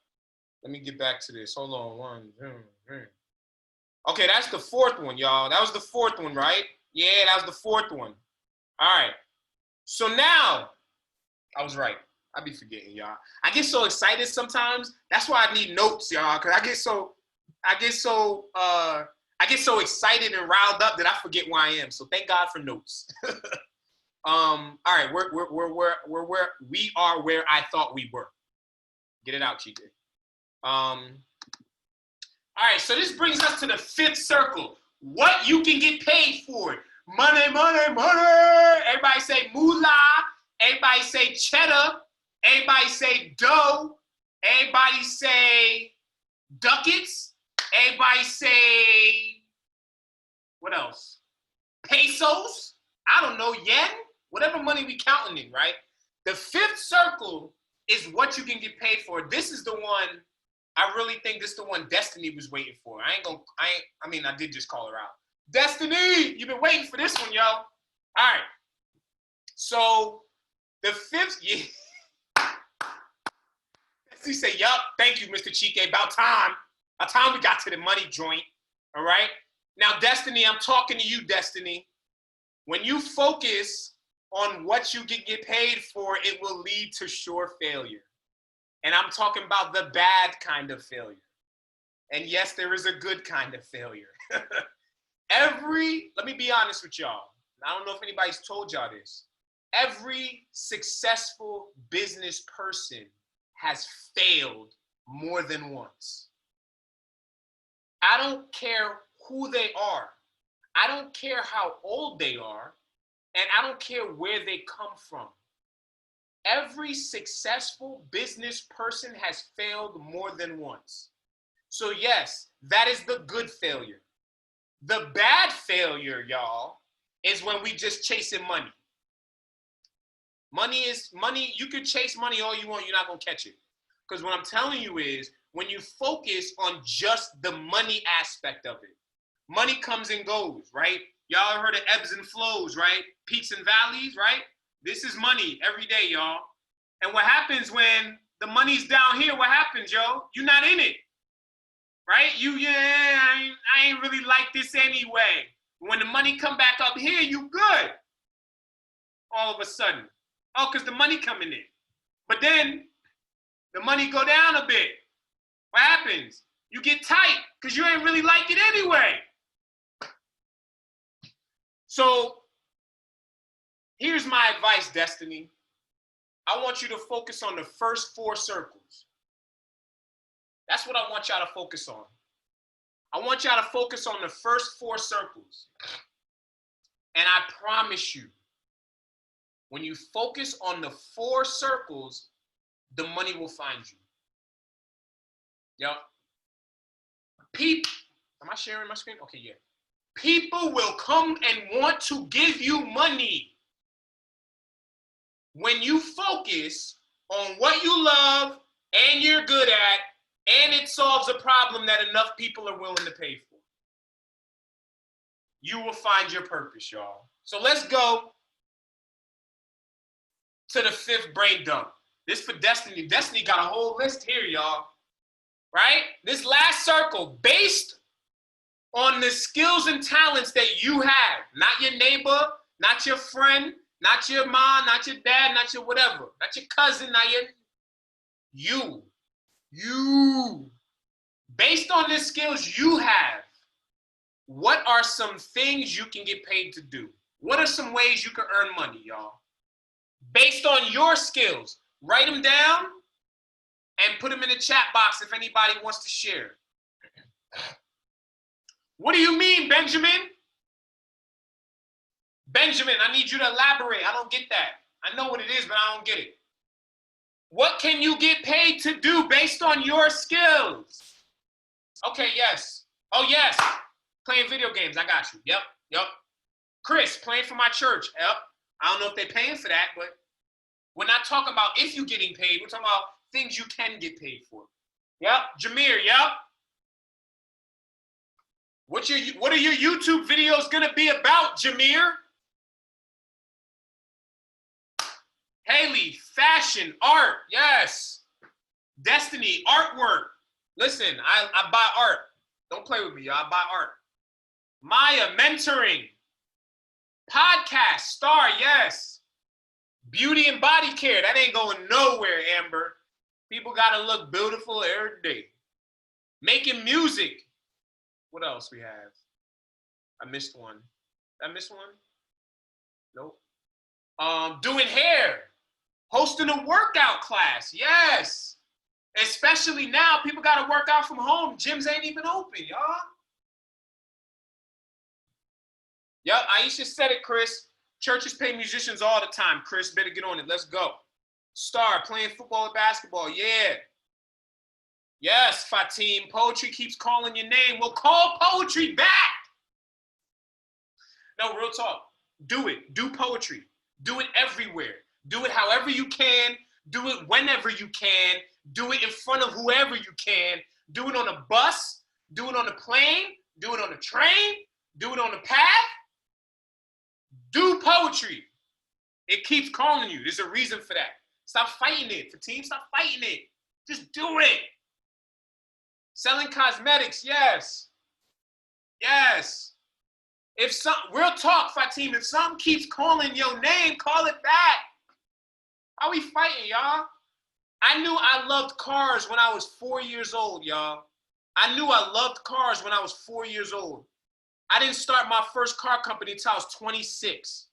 Let me get back to this. Hold on. Okay, that's the fourth one, y'all. That was the fourth one, right? Yeah, that was the fourth one. All right. So now, I was right. I be forgetting, y'all. I get so excited sometimes. That's why I need notes, y'all, because I get so excited and riled up that I forget where I am. So thank God for notes. All right, we are where I thought we were. Get it out, Chike. All right, so this brings us to the fifth circle. What you can get paid for. Money. Everybody say moolah. Everybody say cheddar. Everybody say dough. Everybody say ducats. Everybody say, what else? Pesos. I don't know, yen. Whatever money we counting in, right? The fifth circle is what you can get paid for. This is the one, I really think this is the one Destiny was waiting for. I did just call her out. Destiny, you've been waiting for this one, yo. All right. So the fifth, yeah. Destiny say, yup, thank you, Mr. Chike. About time we got to the money joint. All right. Now, Destiny, I'm talking to you, Destiny. When you focus on what you can get paid for, it will lead to sure failure. And I'm talking about the bad kind of failure. And yes, there is a good kind of failure. Let me be honest with y'all. I don't know if anybody's told y'all this. Every successful business person has failed more than once. I don't care who they are. I don't care how old they are. And I don't care where they come from. Every successful business person has failed more than once. So yes, that is the good failure. The bad failure, y'all, is when we just chasing money. Money, you could chase money all you want, you're not gonna catch it. Because what I'm telling you is, when you focus on just the money aspect of it, money comes and goes, right? Y'all heard of ebbs and flows, right? Peaks and valleys, right? This is money every day, y'all. And what happens when the money's down here, what happens, yo? You're not in it, right? I ain't really like this anyway. When the money come back up here, you good. All of a sudden. Oh, because the money coming in. But then the money go down a bit. What happens? You get tight because you ain't really like it anyway. So here's my advice, Destiny. I want you to focus on the first 4 circles. That's what I want y'all to focus on. I want y'all to focus on the first 4 circles. And I promise you, when you focus on the 4 circles, the money will find you. Yep. Am I sharing my screen? Okay, yeah. People will come and want to give you money when you focus on what you love and you're good at, and it solves a problem that enough people are willing to pay for. You will find your purpose, y'all. So let's go to the 5th brain dump. This for Destiny. Destiny got a whole list here, y'all. Right? This last circle, based on the skills and talents that you have, not your neighbor, not your friend, not your mom, not your dad, not your whatever, not your cousin, not you. Based on the skills you have, what are some things you can get paid to do? What are some ways you can earn money, y'all? Based on your skills, write them down and put them in the chat box if anybody wants to share. What do you mean, Benjamin? Benjamin, I need you to elaborate. I don't get that. I know what it is, but I don't get it. What can you get paid to do based on your skills? Okay, yes. Oh, yes. Playing video games. I got you. Yep. Chris, playing for my church. Yep. I don't know if they're paying for that, but we're not talking about if you're getting paid. We're talking about things you can get paid for. Yep. Jameer, yep. What are your YouTube videos gonna be about, Jameer? Haley, fashion, art, yes. Destiny, artwork. Listen, I buy art. Don't play with me, y'all. I buy art. Maya, mentoring. Podcast, star, yes. Beauty and body care. That ain't going nowhere, Amber. People gotta look beautiful every day. Making music. What else we have? I missed one. Did I miss one? Nope. Doing hair. Hosting a workout class. Yes. Especially now, people got to work out from home. Gyms ain't even open, y'all. Yep, Aisha said it, Chris. Churches pay musicians all the time. Chris, better get on it. Let's go. Star, playing football and basketball. Yeah. Yes, Fatim. Poetry keeps calling your name. Well, call poetry back. No, real talk. Do it. Do poetry. Do it everywhere. Do it however you can. Do it whenever you can. Do it in front of whoever you can. Do it on a bus. Do it on a plane. Do it on a train. Do it on a path. Do poetry. It keeps calling you. There's a reason for that. Stop fighting it. Fatim, stop fighting it. Just do it. Selling cosmetics, yes. Yes. Real talk, Fatim, if something keeps calling your name, call it back. How we fighting, y'all? I knew I loved cars when I was 4 years old, y'all. I knew I loved cars when I was 4 years old. I didn't start my first car company until I was 26.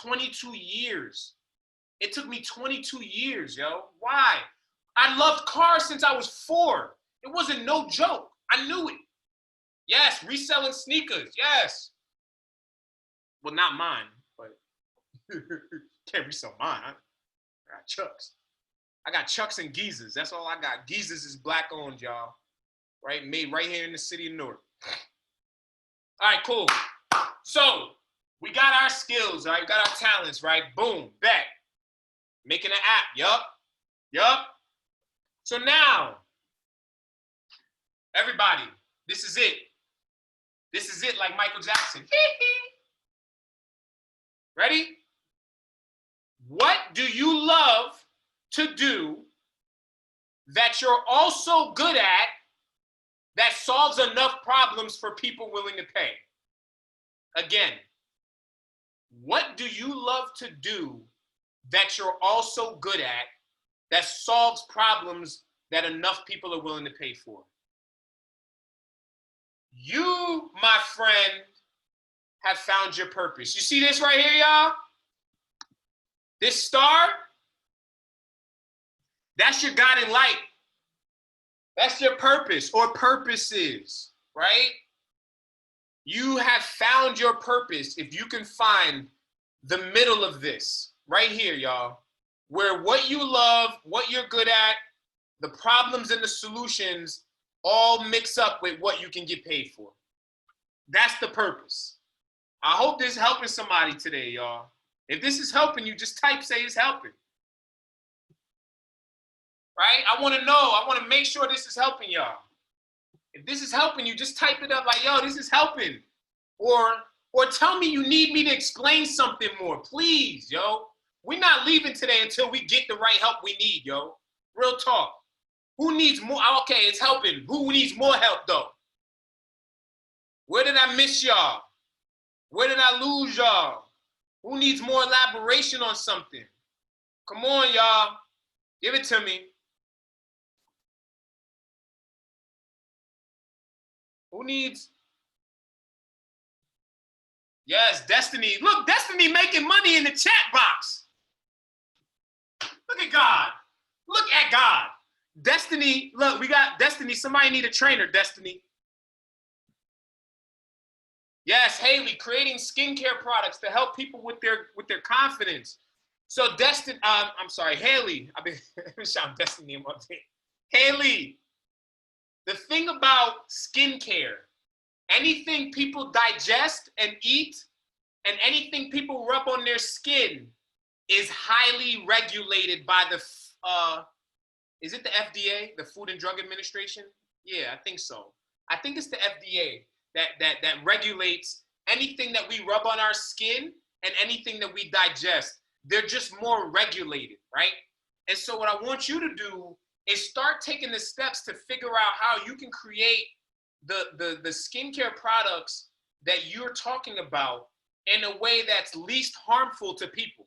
22 years. It took me 22 years, yo. Why? I loved cars since I was 4. It wasn't no joke. I knew it. Yes, reselling sneakers, yes. Well, not mine, but can't resell mine. I got Chucks. I got Chucks and Geezers. That's all I got. Geezers is black owned, y'all. Right? Made right here in the city of Newark. All right, cool. So we got our skills, right? We got our talents, right? Boom, bet. Making an app, yup. So now, everybody, this is it. This is it, like Michael Jackson. Ready? What do you love to do that you're also good at that solves enough problems for people willing to pay? Again, what do you love to do that you're also good at that solves problems that enough people are willing to pay for? You, my friend, have found your purpose. You see this right here, y'all? This star? That's your guiding light. That's your purpose or purposes, right? You have found your purpose if you can find the middle of this right here, y'all, where what you love, what you're good at, the problems and the solutions all mix up with what you can get paid for. That's the purpose. I hope this is helping somebody today, y'all. If this is helping you, just type, say it's helping. Right? I want to know. I want to make sure this is helping y'all. If this is helping you, just type it up like, yo, this is helping. Or tell me you need me to explain something more. Please, yo. We're not leaving today until we get the right help we need, yo. Real talk. Who needs more? Okay, it's helping. Who needs more help, though? Where did I miss y'all? Where did I lose y'all? Who needs more elaboration on something? Come on, y'all. Give it to me. Who needs? Yes, Destiny. Look, Destiny making money in the chat box. Look at God. Look at God. Destiny, look, we got Destiny. Somebody need a trainer, Destiny. Yes, Haley, creating skincare products to help people with their confidence. So Destiny, I'm sorry, Haley. I've been shouting Destiny in my day. Haley, the thing about skincare, anything people digest and eat and anything people rub on their skin is highly regulated by the, is it the FDA, the Food and Drug Administration? Yeah, I think so. I think it's the FDA that regulates anything that we rub on our skin and anything that we digest. They're just more regulated, right? And so what I want you to do is start taking the steps to figure out how you can create the skincare products that you're talking about in a way that's least harmful to people.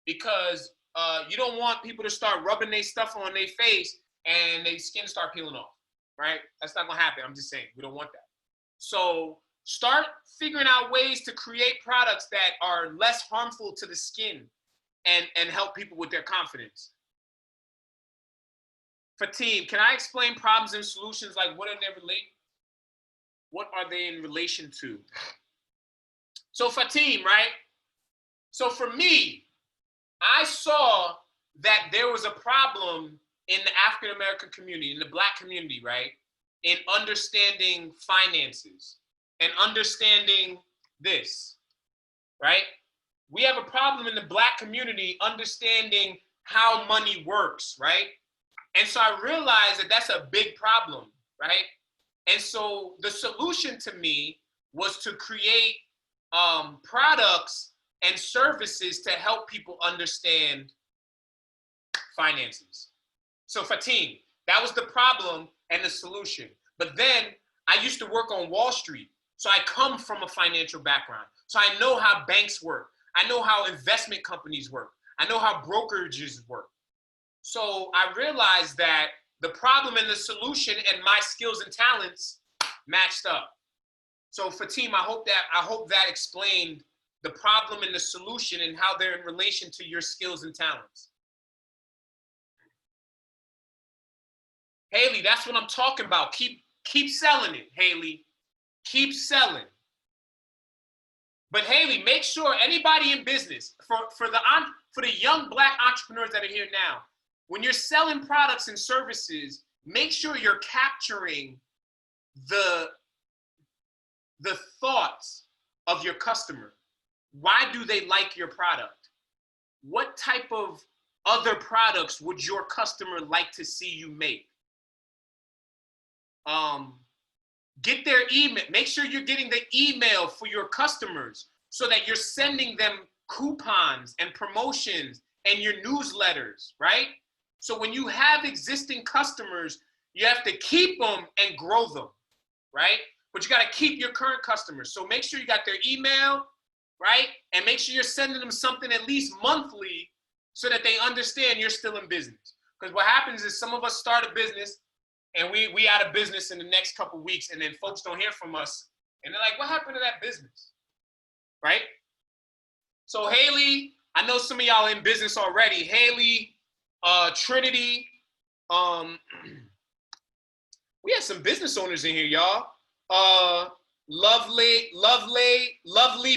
Because you don't want people to start rubbing their stuff on their face and their skin start peeling off, right? That's not gonna happen. I'm just saying, we don't want that. So start figuring out ways to create products that are less harmful to the skin and help people with their confidence. Fatim, can I explain problems and solutions? Like what are they in relation to? So Fatim, right? So for me, I saw that there was a problem in the African-American community, in the Black community, right? In understanding finances and understanding this, right? We have a problem in the Black community understanding how money works, right? And so I realized that that's a big problem, right? And so the solution to me was to create products and services to help people understand finances. So Fatim, that was the problem and the solution. But then I used to work on Wall Street. So I come from a financial background. So I know how banks work. I know how investment companies work. I know how brokerages work. So I realized that the problem and the solution and my skills and talents matched up. So Fatim, I hope that explained the problem and the solution and how they're in relation to your skills and talents. Haley, that's what I'm talking about. Keep selling it, Haley. Keep selling. But Haley, make sure anybody in business, for the young Black entrepreneurs that are here now, when you're selling products and services, make sure you're capturing the thoughts of your customer. Why do they like your product? What type of other products would your customer like to see you make? Get their email. Make sure you're getting the email for your customers so that you're sending them coupons and promotions and your newsletters, right? So when you have existing customers, you have to keep them and grow them, right? But you got to keep your current customers. So make sure you got their email, right? And make sure you're sending them something at least monthly so that they understand you're still in business. Because what happens is some of us start a business and we out of business in the next couple of weeks, and then folks don't hear from us. And they're like, what happened to that business, right? So Haley, I know some of y'all in business already. Haley, Trinity, we had some business owners in here, y'all. Lovely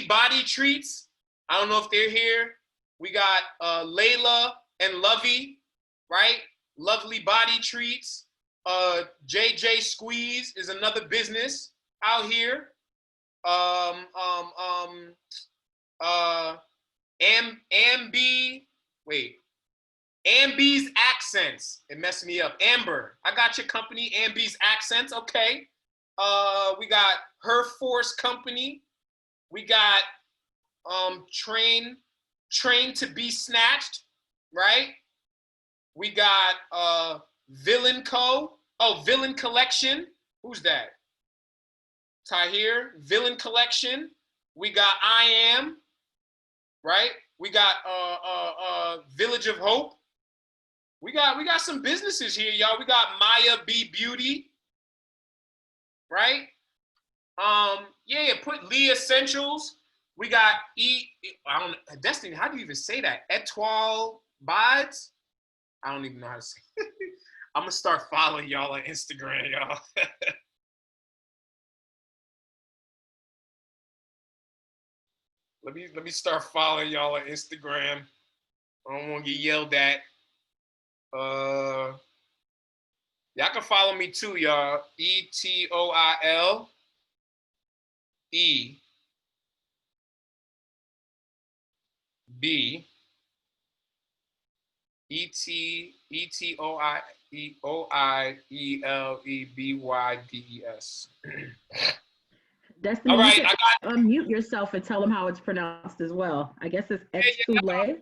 Body Treats. I don't know if they're here. We got Layla and Lovey, right? Lovely Body Treats. JJ Squeeze is another business out here. Amby's Accents. It messed me up. Amber, I got your company, Amby's Accents. Okay. We got Her Force Company. We got Train to Be Snatched, right? We got Villain Co. Oh, Villain Collection. Who's that? Tahir. Villain Collection. We got I Am, right? We got Village of Hope. We got some businesses here, y'all. We got Maya B Beauty, right? Yeah, put Lee Essentials. We got Destiny, how do you even say that? Etoile Bides? I don't even know how to say it. I'm gonna start following y'all on Instagram, y'all. Let me start following y'all on Instagram. I don't want to get yelled at. Y'all can follow me too, y'all. ETOILE B ETOIELEBYDES. Destiny, all right, you can unmute yourself and tell them how it's pronounced as well. I guess it's Etule.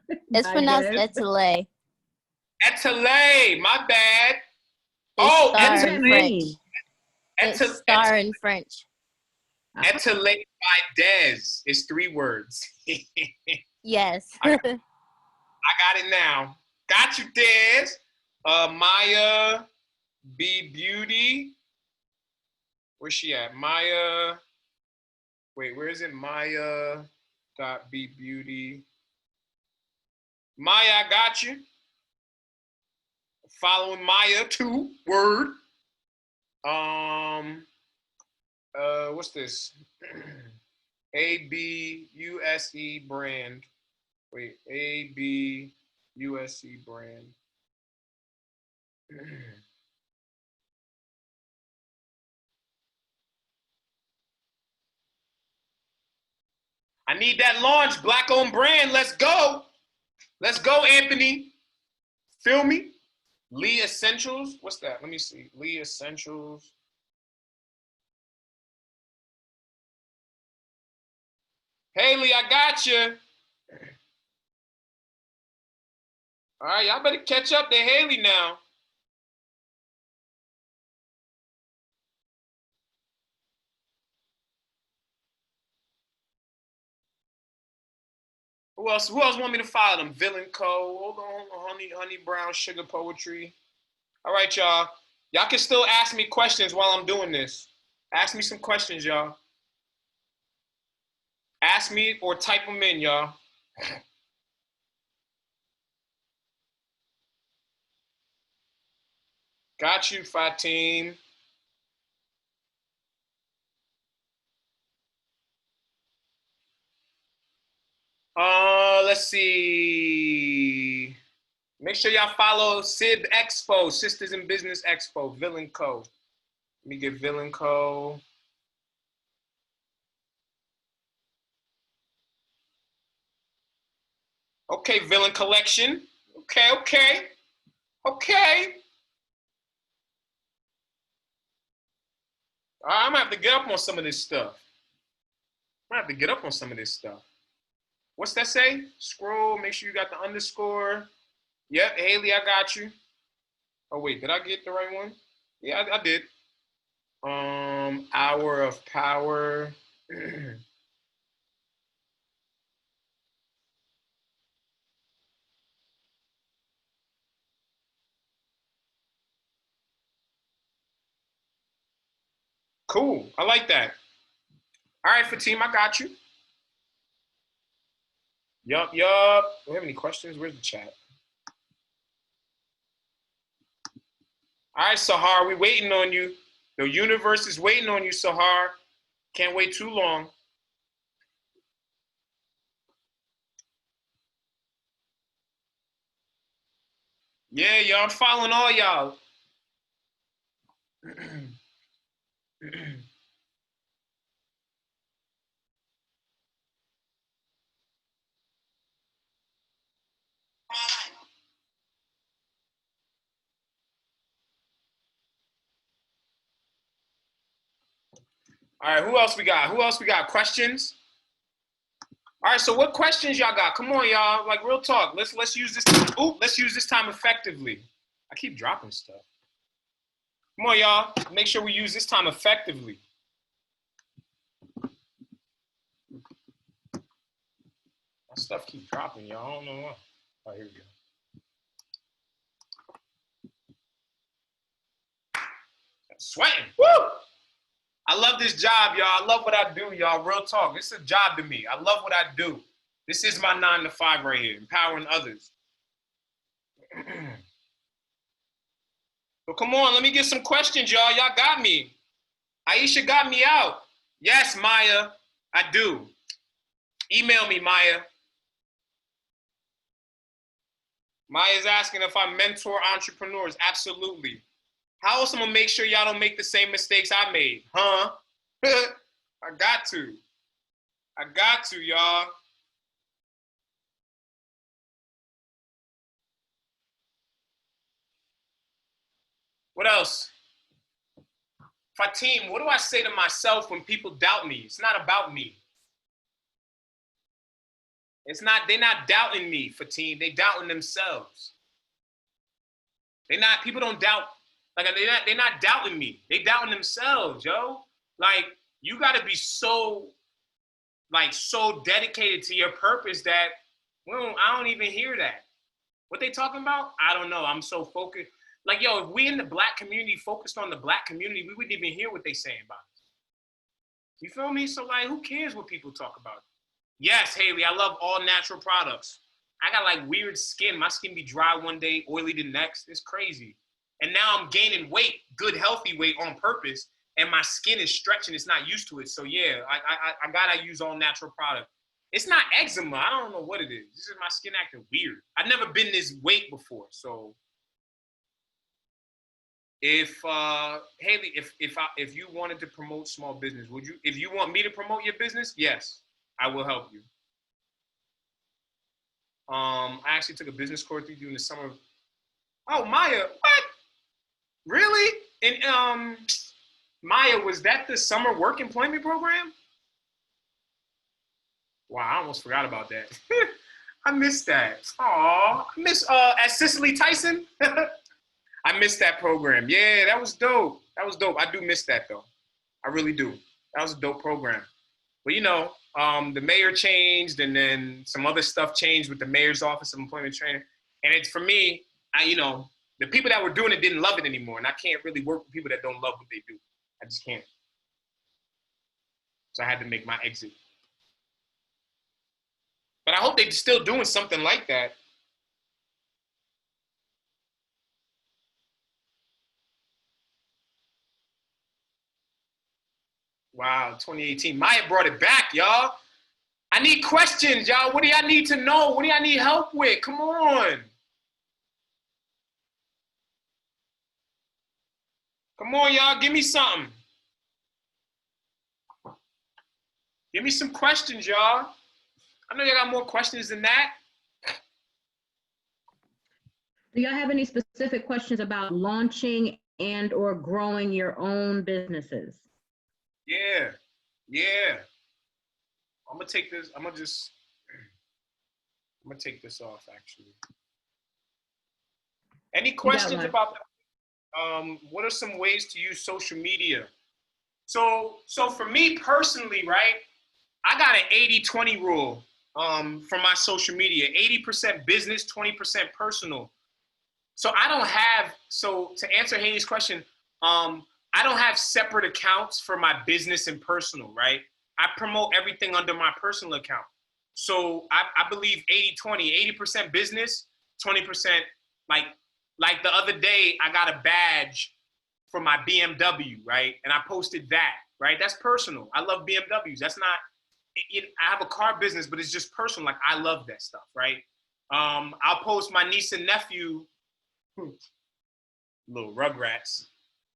It's pronounced Etule. Etule, my bad. It's star in French. It's star in French. Etule by Des. It's 3 words. Yes. I got it now. Got you, Des. Maya B Beauty. Where's she at? Maya. Wait, where is it? Maya B Beauty. Maya, I got you. Following Maya too. Word. What's this? ABUSE brand. Wait, ABUSE brand. I need that launch, Black-owned brand. Let's go. Let's go, Anthony. Feel me? Lee Essentials. What's that? Let me see. Lee Essentials. Haley, I got you. All right, y'all better catch up to Haley now. Who else want me to follow them? Villain Co. Hold on, Honey Brown Sugar Poetry. All right, y'all. Y'all can still ask me questions while I'm doing this. Ask me some questions, y'all. Ask me or type them in, y'all. Got you, Fatim. Let's see. Make sure y'all follow SIB Expo, Sisters in Business Expo, Villain Co. Let me get Villain Co. Okay, Villain Collection. Okay. I'm gonna have to get up on some of this stuff. What's that say? Scroll, make sure you got the underscore. Yep, Haley, I got you. Oh wait, did I get the right one? Yeah, I did. Hour of Power. Cool, I like that. All right, Fatim, I got you. Yup. Do we have any questions? Where's the chat? All right, Sahar, we waiting on you. The universe is waiting on you, Sahar. Can't wait too long. Yeah, y'all, I'm following all y'all. All right, who else we got? Questions? All right, so what questions y'all got? Come on, y'all. Like real talk. Let's use this. Let's use this time effectively. I keep dropping stuff. Come on, y'all. Make sure we use this time effectively. My stuff keep dropping, y'all. I don't know why. Oh, here we go. I'm sweating. Woo! I love this job, y'all. I love what I do, y'all. Real talk. It's a job to me. I love what I do. This is my 9 to 5 right here, empowering others. So come on, let me get some questions, y'all. Y'all got me. Aisha got me out. Yes, Maya, I do. Email me, Maya. Maya's asking if I mentor entrepreneurs. Absolutely. How else am I gonna make sure y'all don't make the same mistakes I made? Huh? I got to, y'all. What else? Fatim, what do I say to myself when people doubt me? It's not about me. They're not doubting me, Fatim. They doubting themselves. People don't doubt, like they're not doubting me. They doubting themselves, yo. Like, you gotta be so dedicated to your purpose that, well, I don't even hear that. What they talking about? I don't know. I'm so focused. Like, yo, if we in the Black community focused on the Black community, we wouldn't even hear what they saying about us. You feel me? So, like, who cares what people talk about? Yes, Haley, I love all natural products. I got, like, weird skin. My skin be dry one day, oily the next. It's crazy. And now I'm gaining weight, good, healthy weight on purpose, and my skin is stretching. It's not used to it. So, yeah, I gotta use all natural products. It's not eczema. I don't know what it is. This is my skin acting weird. I've never been this weight before, so... If Haley, if you wanted to promote small business, would you? If you want me to promote your business, yes, I will help you. I actually took a business course with you in the summer. Oh, Maya, what? Really? And Maya, was that the summer work employment program? Wow, I almost forgot about that. I missed that. Aw, I miss at Cicely Tyson. I missed that program. Yeah, that was dope. I do miss that though. I really do. That was a dope program. But you know, the mayor changed, and then some other stuff changed with the mayor's office of employment training. And it's for me, the people that were doing it didn't love it anymore, and I can't really work with people that don't love what they do. I just can't. So I had to make my exit. But I hope they're still doing something like that. Wow, 2018. Maya brought it back, y'all. I need questions, y'all. What do y'all need to know? What do y'all need help with? Come on. Come on, y'all. Give me something. Give me some questions, y'all. I know y'all got more questions than that. Do y'all have any specific questions about launching and or growing your own businesses? Yeah. I'm gonna take this off actually. Any questions about what are some ways to use social media? So for me personally, right, I got an 80-20 rule for my social media. 80% business, 20% personal. So to answer Haney's question, I don't have separate accounts for my business and personal, right? I promote everything under my personal account. So I believe 80-20, 80% business, 20%, like the other day, I got a badge for my BMW, right? And I posted that, right? That's personal. I love BMWs. That's not, I have a car business, but it's just personal. Like, I love that stuff, right? I'll post my niece and nephew, little rugrats,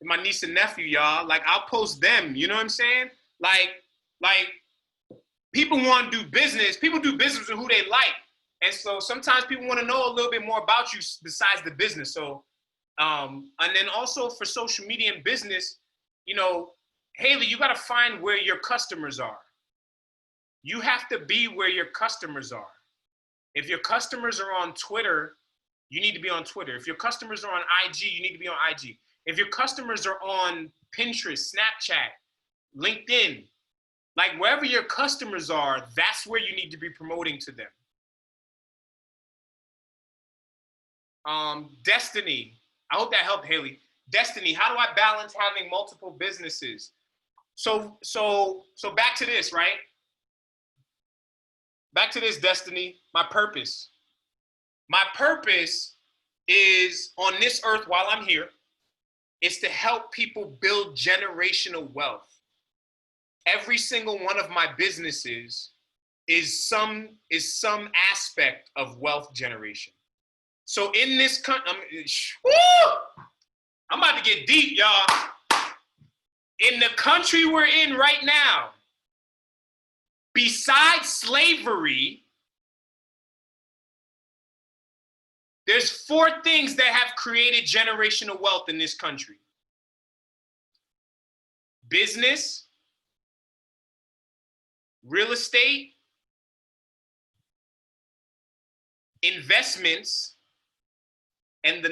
my niece and nephew, y'all. Like, I'll post them, you know what I'm saying? Like people want to do business. People do business with who they like. And so sometimes people want to know a little bit more about you besides the business. So, and then also for social media and business, you know, Haley, you got to find where your customers are. You have to be where your customers are. If your customers are on Twitter, you need to be on Twitter. If your customers are on IG, you need to be on IG. If your customers are on Pinterest, Snapchat, LinkedIn, like wherever your customers are, that's where you need to be promoting to them. Destiny, I hope that helped, Haley. Destiny, how do I balance having multiple businesses? So back to this, right? Back to this, Destiny, my purpose. My purpose is on this earth while I'm here is to help people build generational wealth. Every single one of my businesses is some aspect of wealth generation. So in this country, I'm about to get deep, y'all. In the country we're in right now, besides slavery, there's 4 things that have created generational wealth in this country. Business, real estate, investments, and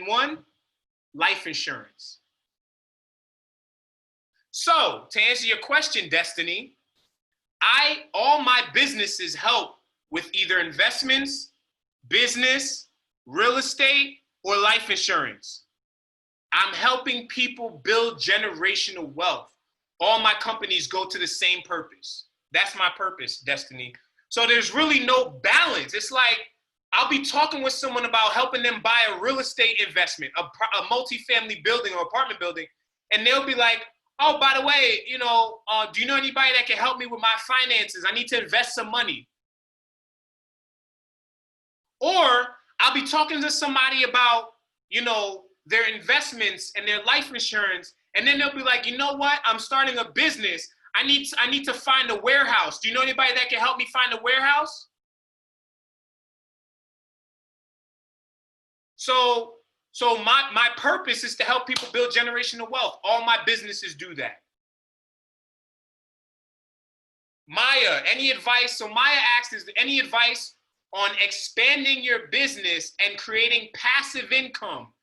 one, life insurance. So to answer your question, Destiny, all my businesses help with either investments, business, real estate, or life insurance. I'm helping people build generational wealth. All my companies go to the same purpose. That's my purpose, Destiny. So there's really no balance. It's like I'll be talking with someone about helping them buy a real estate investment, a multifamily building or apartment building, and they'll be like, oh, by the way, you know, do you know anybody that can help me with my finances? I need to invest some money. Or I'll be talking to somebody about, you know, their investments and their life insurance, and then they'll be like, you know what? I'm starting a business. I need to find a warehouse. Do you know anybody that can help me find a warehouse? So my purpose is to help people build generational wealth. All my businesses do that. Maya, any advice? So Maya asked, is there any advice on expanding your business and creating passive income?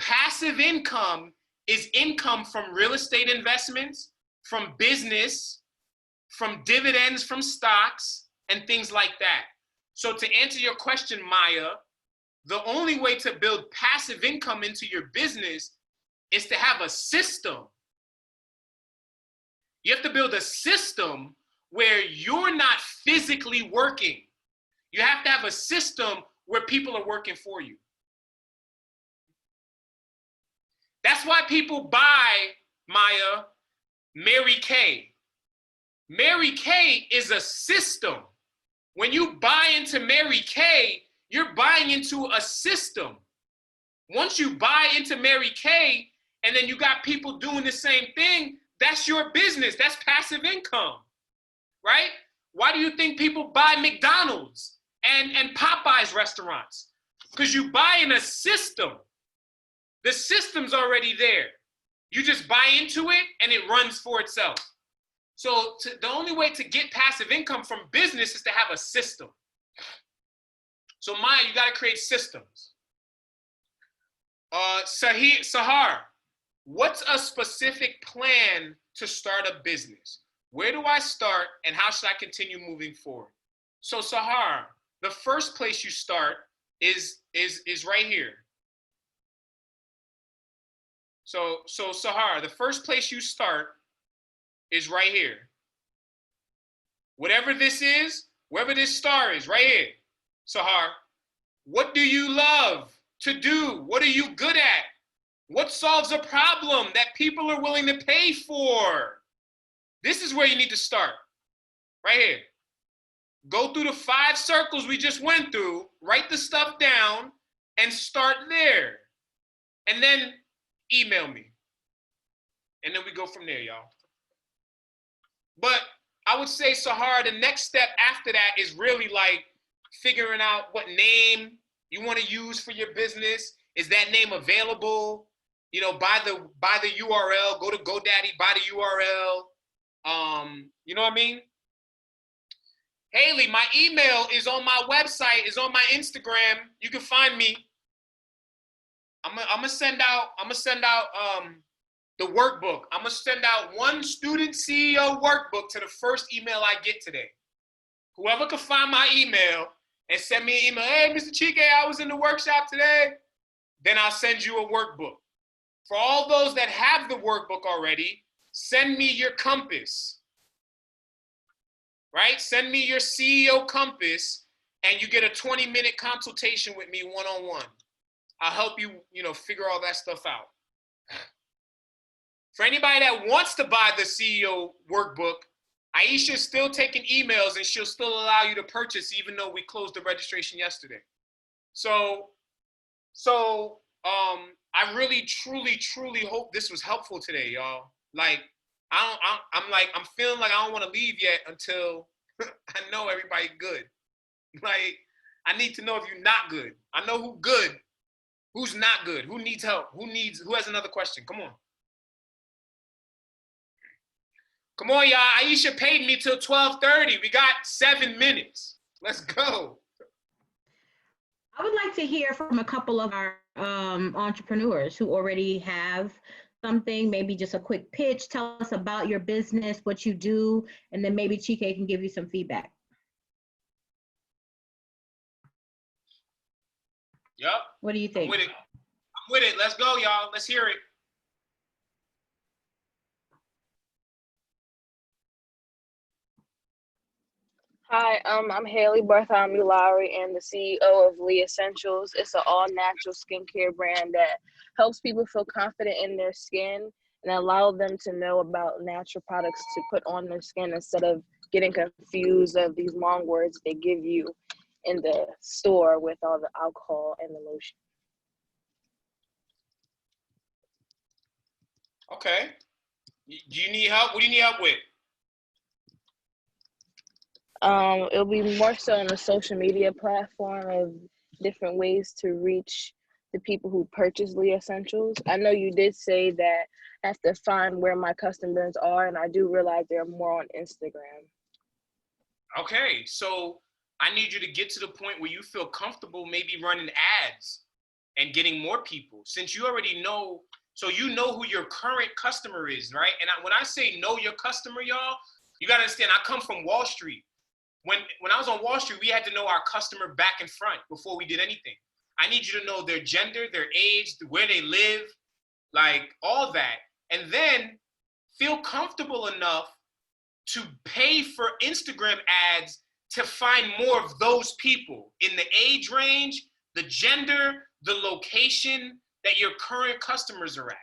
Passive income is income from real estate investments, from business, from dividends from stocks, and things like that. So to answer your question, Maya, the only way to build passive income into your business is to have a system. You have to build a system where you're not physically working. You have to have a system where people are working for you. That's why people buy, Maya, Mary Kay. Mary Kay is a system. When you buy into Mary Kay, you're buying into a system. Once you buy into Mary Kay, and then you got people doing the same thing, that's your business. That's passive income, right? Why do you think people buy McDonald's and Popeyes restaurants? Because you buy in a system. The system's already there. You just buy into it and it runs for itself. So the only way to get passive income from business is to have a system. So Maya, you got to create systems. Sahar, what's a specific plan to start a business? Where do I start and how should I continue moving forward? So Sahar, the first place you start is right here. So Sahar, the first place you start is right here. Whatever this is, wherever this star is, right here. Sahar, what do you love to do? What are you good at? What solves a problem that people are willing to pay for? This is where you need to start, right here. Go through the 5 circles we just went through, write the stuff down, and start there. And then email me. And then we go from there, y'all. But I would say, Sahar, the next step after that is really like figuring out what name you want to use for your business. Is that name available? You know, buy the URL, go to GoDaddy, buy the URL. You know what I mean? Haley, my email is on my website, is on my Instagram. You can find me. I'm gonna send out the workbook. I'm gonna send out one student CEO workbook to the first email I get today. Whoever can find my email and send me an email, hey, Mr. Chike, I was in the workshop today, then I'll send you a workbook. For all those that have the workbook already, send me your compass, right? Send me your CEO compass and you get a 20-minute consultation with me one-on-one. I'll help you, figure all that stuff out. For anybody that wants to buy the CEO workbook, Aisha's still taking emails and she'll still allow you to purchase even though we closed the registration yesterday. So I really, truly, truly hope this was helpful today, y'all. Like, I'm feeling like I don't want to leave yet until I know everybody good. Like, I need to know if you're not good. I know who good, who's not good, who needs help, who has another question. Come on. Come on, y'all. Aisha paid me till 12:30. We got 7 minutes. Let's go. I would like to hear from a couple of our entrepreneurs who already have something, maybe just a quick pitch. Tell us about your business, what you do, and then maybe Chike can give you some feedback. Yep. What do you think? I'm with it. Let's go, y'all. Let's hear it. Hi, I'm Haley Bartholomew Lowry and the CEO of Lee Essentials. It's an all-natural skincare brand that helps people feel confident in their skin and allow them to know about natural products to put on their skin instead of getting confused of these long words they give you in the store with all the alcohol and the lotion. Okay. Do you need help? What do you need help with? It'll be more so on a social media platform of different ways to reach the people who purchase Lee Essentials. I know you did say that I have to find where my customers are, and I do realize they're more on Instagram. Okay, so I need you to get to the point where you feel comfortable maybe running ads and getting more people. Since you already know, so you know who your current customer is, right? And when I say know your customer, y'all, you gotta understand, I come from Wall Street. When I was on Wall Street, we had to know our customer back and front before we did anything. I need you to know their gender, their age, where they live, like all that. And then feel comfortable enough to pay for Instagram ads to find more of those people in the age range, the gender, the location that your current customers are at.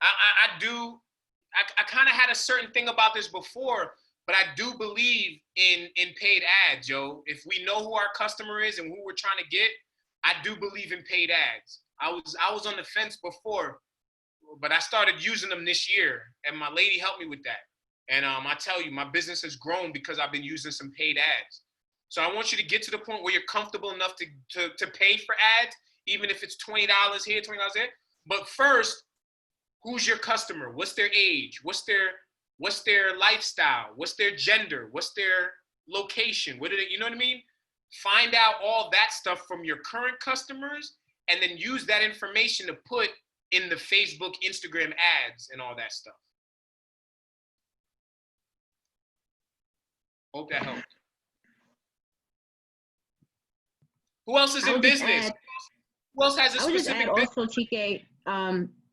I kind of had a certain thing about this before, but I do believe in paid ads, yo. If we know who our customer is and who we're trying to get, I do believe in paid ads. I was on the fence before, but I started using them this year, and my lady helped me with that. And I tell you, my business has grown because I've been using some paid ads. So I want you to get to the point where you're comfortable enough to pay for ads, even if it's $20 here, $20 there. But first, who's your customer? What's their age? What's their lifestyle? What's their gender? What's their location? What did it, you know what I mean? Find out all that stuff from your current customers, and then use that information to put in the Facebook, Instagram ads and all that stuff. Hope that helped. Who else is in business? Who else has a specific business? Also, Chike,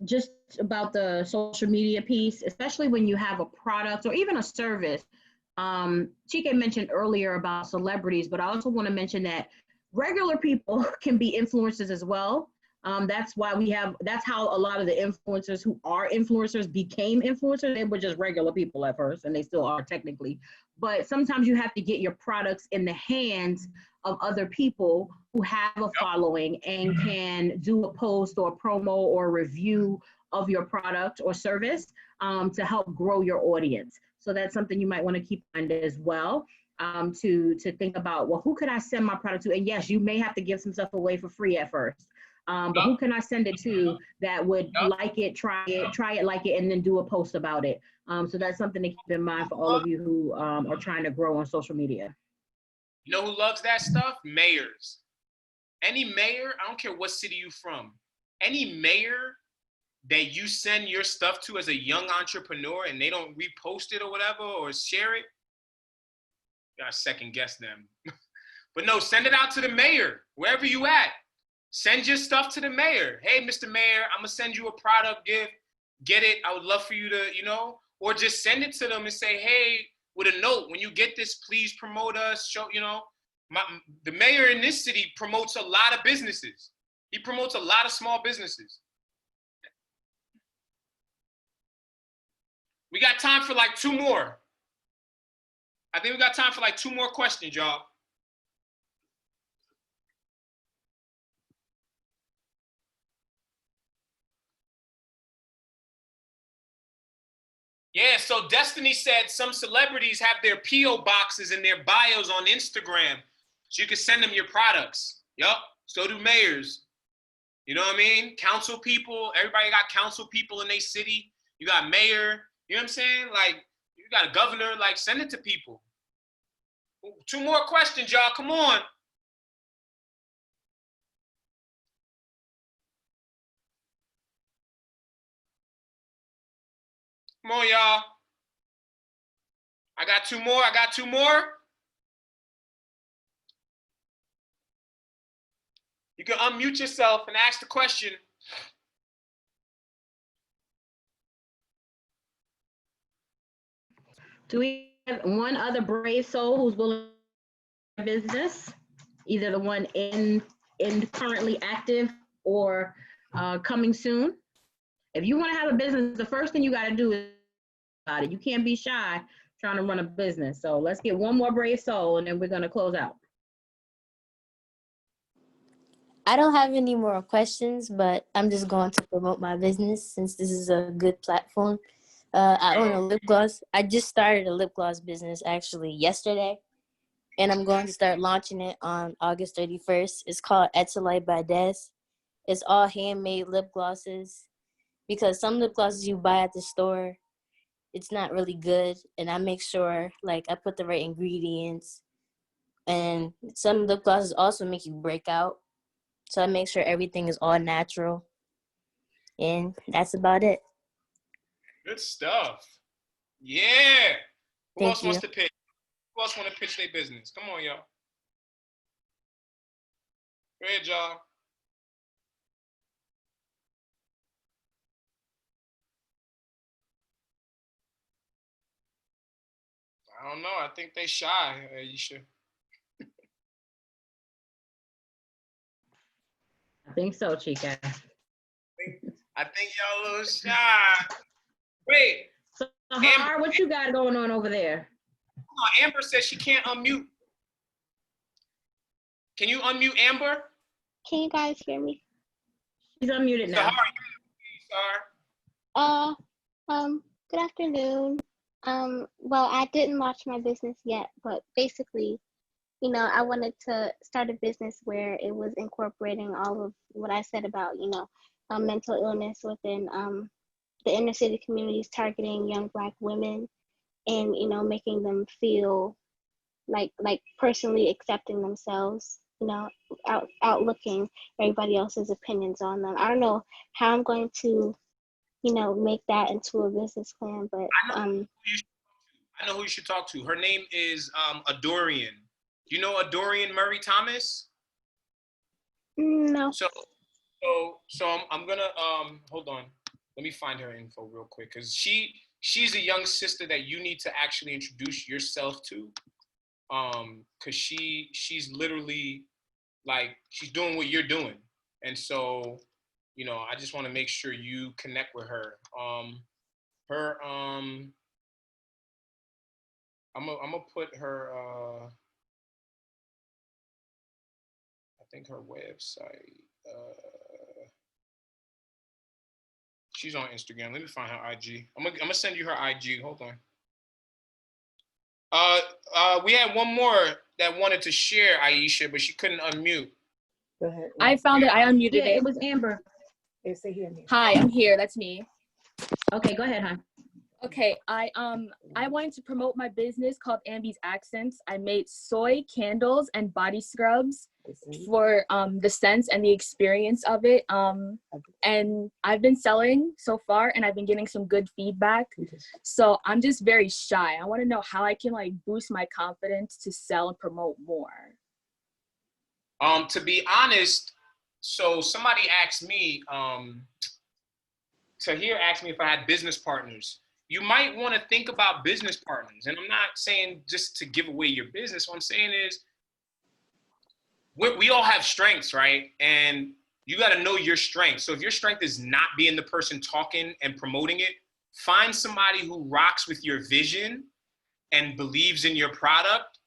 just about the social media piece, especially when you have a product or even a service. Chike mentioned earlier about celebrities, but I also want to mention that regular people can be influencers as well. That's how a lot of the influencers who are influencers became influencers. They were just regular people at first, and they still are technically. But sometimes you have to get your products in the hands of other people who have a following and can do a post or a promo or a review of your product or service to help grow your audience. So that's something you might want to keep in mind as well, to think about, well, who could I send my product to? And yes, you may have to give some stuff away for free at first. But who can I send it to that would like it, try it, like it, and then do a post about it? So that's something to keep in mind for all of you who are trying to grow on social media. You know who loves that stuff? Mayors. Any mayor, I don't care what city you're from, any mayor that you send your stuff to as a young entrepreneur and they don't repost it or whatever or share it, you gotta second guess them. But no, send it out to the mayor, wherever you at. Send your stuff to the mayor. Hey, Mr. Mayor, I'm gonna send you a product gift. Get it. I would love for you to, or just send it to them and say, hey, with a note, when you get this, please promote us. Show, the mayor in this city promotes a lot of businesses. He promotes a lot of small businesses. We got time for like 2 more. I think we got time for like 2 more questions, y'all. Yeah, so Destiny said some celebrities have their P.O. boxes in their bios on Instagram, so you can send them your products. Yup, so do mayors. You know what I mean? Council people, everybody got council people in their city. You got mayor, you know what I'm saying? Like, you got a governor, like, send it to people. 2 more questions, y'all, come on. Come on, y'all. I got 2 more. You can unmute yourself and ask the question. Do we have one other brave soul who's willing to business? Either the one in currently active or coming soon? If you want to have a business, the first thing you got to do is about it. You can't be shy trying to run a business. So let's get one more brave soul and then we're going to close out. I don't have any more questions, but I'm just going to promote my business since this is a good platform. I own a lip gloss. I just started a lip gloss business actually yesterday, and I'm going to start launching it on August 31st. It's called Etalite by Des. It's all handmade lip glosses because some lip glosses you buy at the store, it's not really good, and I make sure like I put the right ingredients. And some lip glosses also make you break out, so I make sure everything is all natural. And that's about it. Good stuff. Yeah. Who else wants to pitch? Who else want to pitch their business? Come on, y'all. Go ahead, y'all. I don't know. I think they shy, Aisha. I think so, Chike. I think y'all a little shy. Wait. So, Har, what you got going on over there? Amber says she can't unmute. Can you unmute Amber? Can you guys hear me? She's unmuted now. Good afternoon. Well, I didn't launch my business yet, but basically, you know, I wanted to start a business where it was incorporating all of what I said about, you know, mental illness within the inner city communities, targeting young Black women, and, you know, making them feel like personally accepting themselves, you know, outlooking everybody else's opinions on them. I don't know how I'm going to, you know, make that into a business plan, but I know who you should talk to. Her name is Adorian. Do you know Adorian Murray Thomas? No. So I'm gonna hold on. Let me find her info real quick, because she's a young sister that you need to actually introduce yourself to. Because she's literally like, she's doing what you're doing, and so, you know, I just want to make sure you connect with her. I'm gonna put her I think her website, she's on Instagram. Let me find her IG. I'm gonna send you her IG. Hold on. We had one more that wanted to share, Aisha, but she couldn't unmute. Go ahead. I found it. I unmuted Yeah, it. it was Amber. Say here me. Hi, I'm here. That's me. Okay, go ahead, hon. Okay, I wanted to promote my business called Ambi's Accents. I made soy candles and body scrubs for the sense and the experience of it. And I've been selling so far, and I've been getting some good feedback. So I'm just very shy. I want to know how I can like boost my confidence to sell and promote more. To be honest, so somebody asked me, Tahir asked me if I had business partners. You might want to think about business partners. And I'm not saying just to give away your business. What I'm saying is, we all have strengths, right? And you got to know your strength. So if your strength is not being the person talking and promoting it, find somebody who rocks with your vision and believes in your product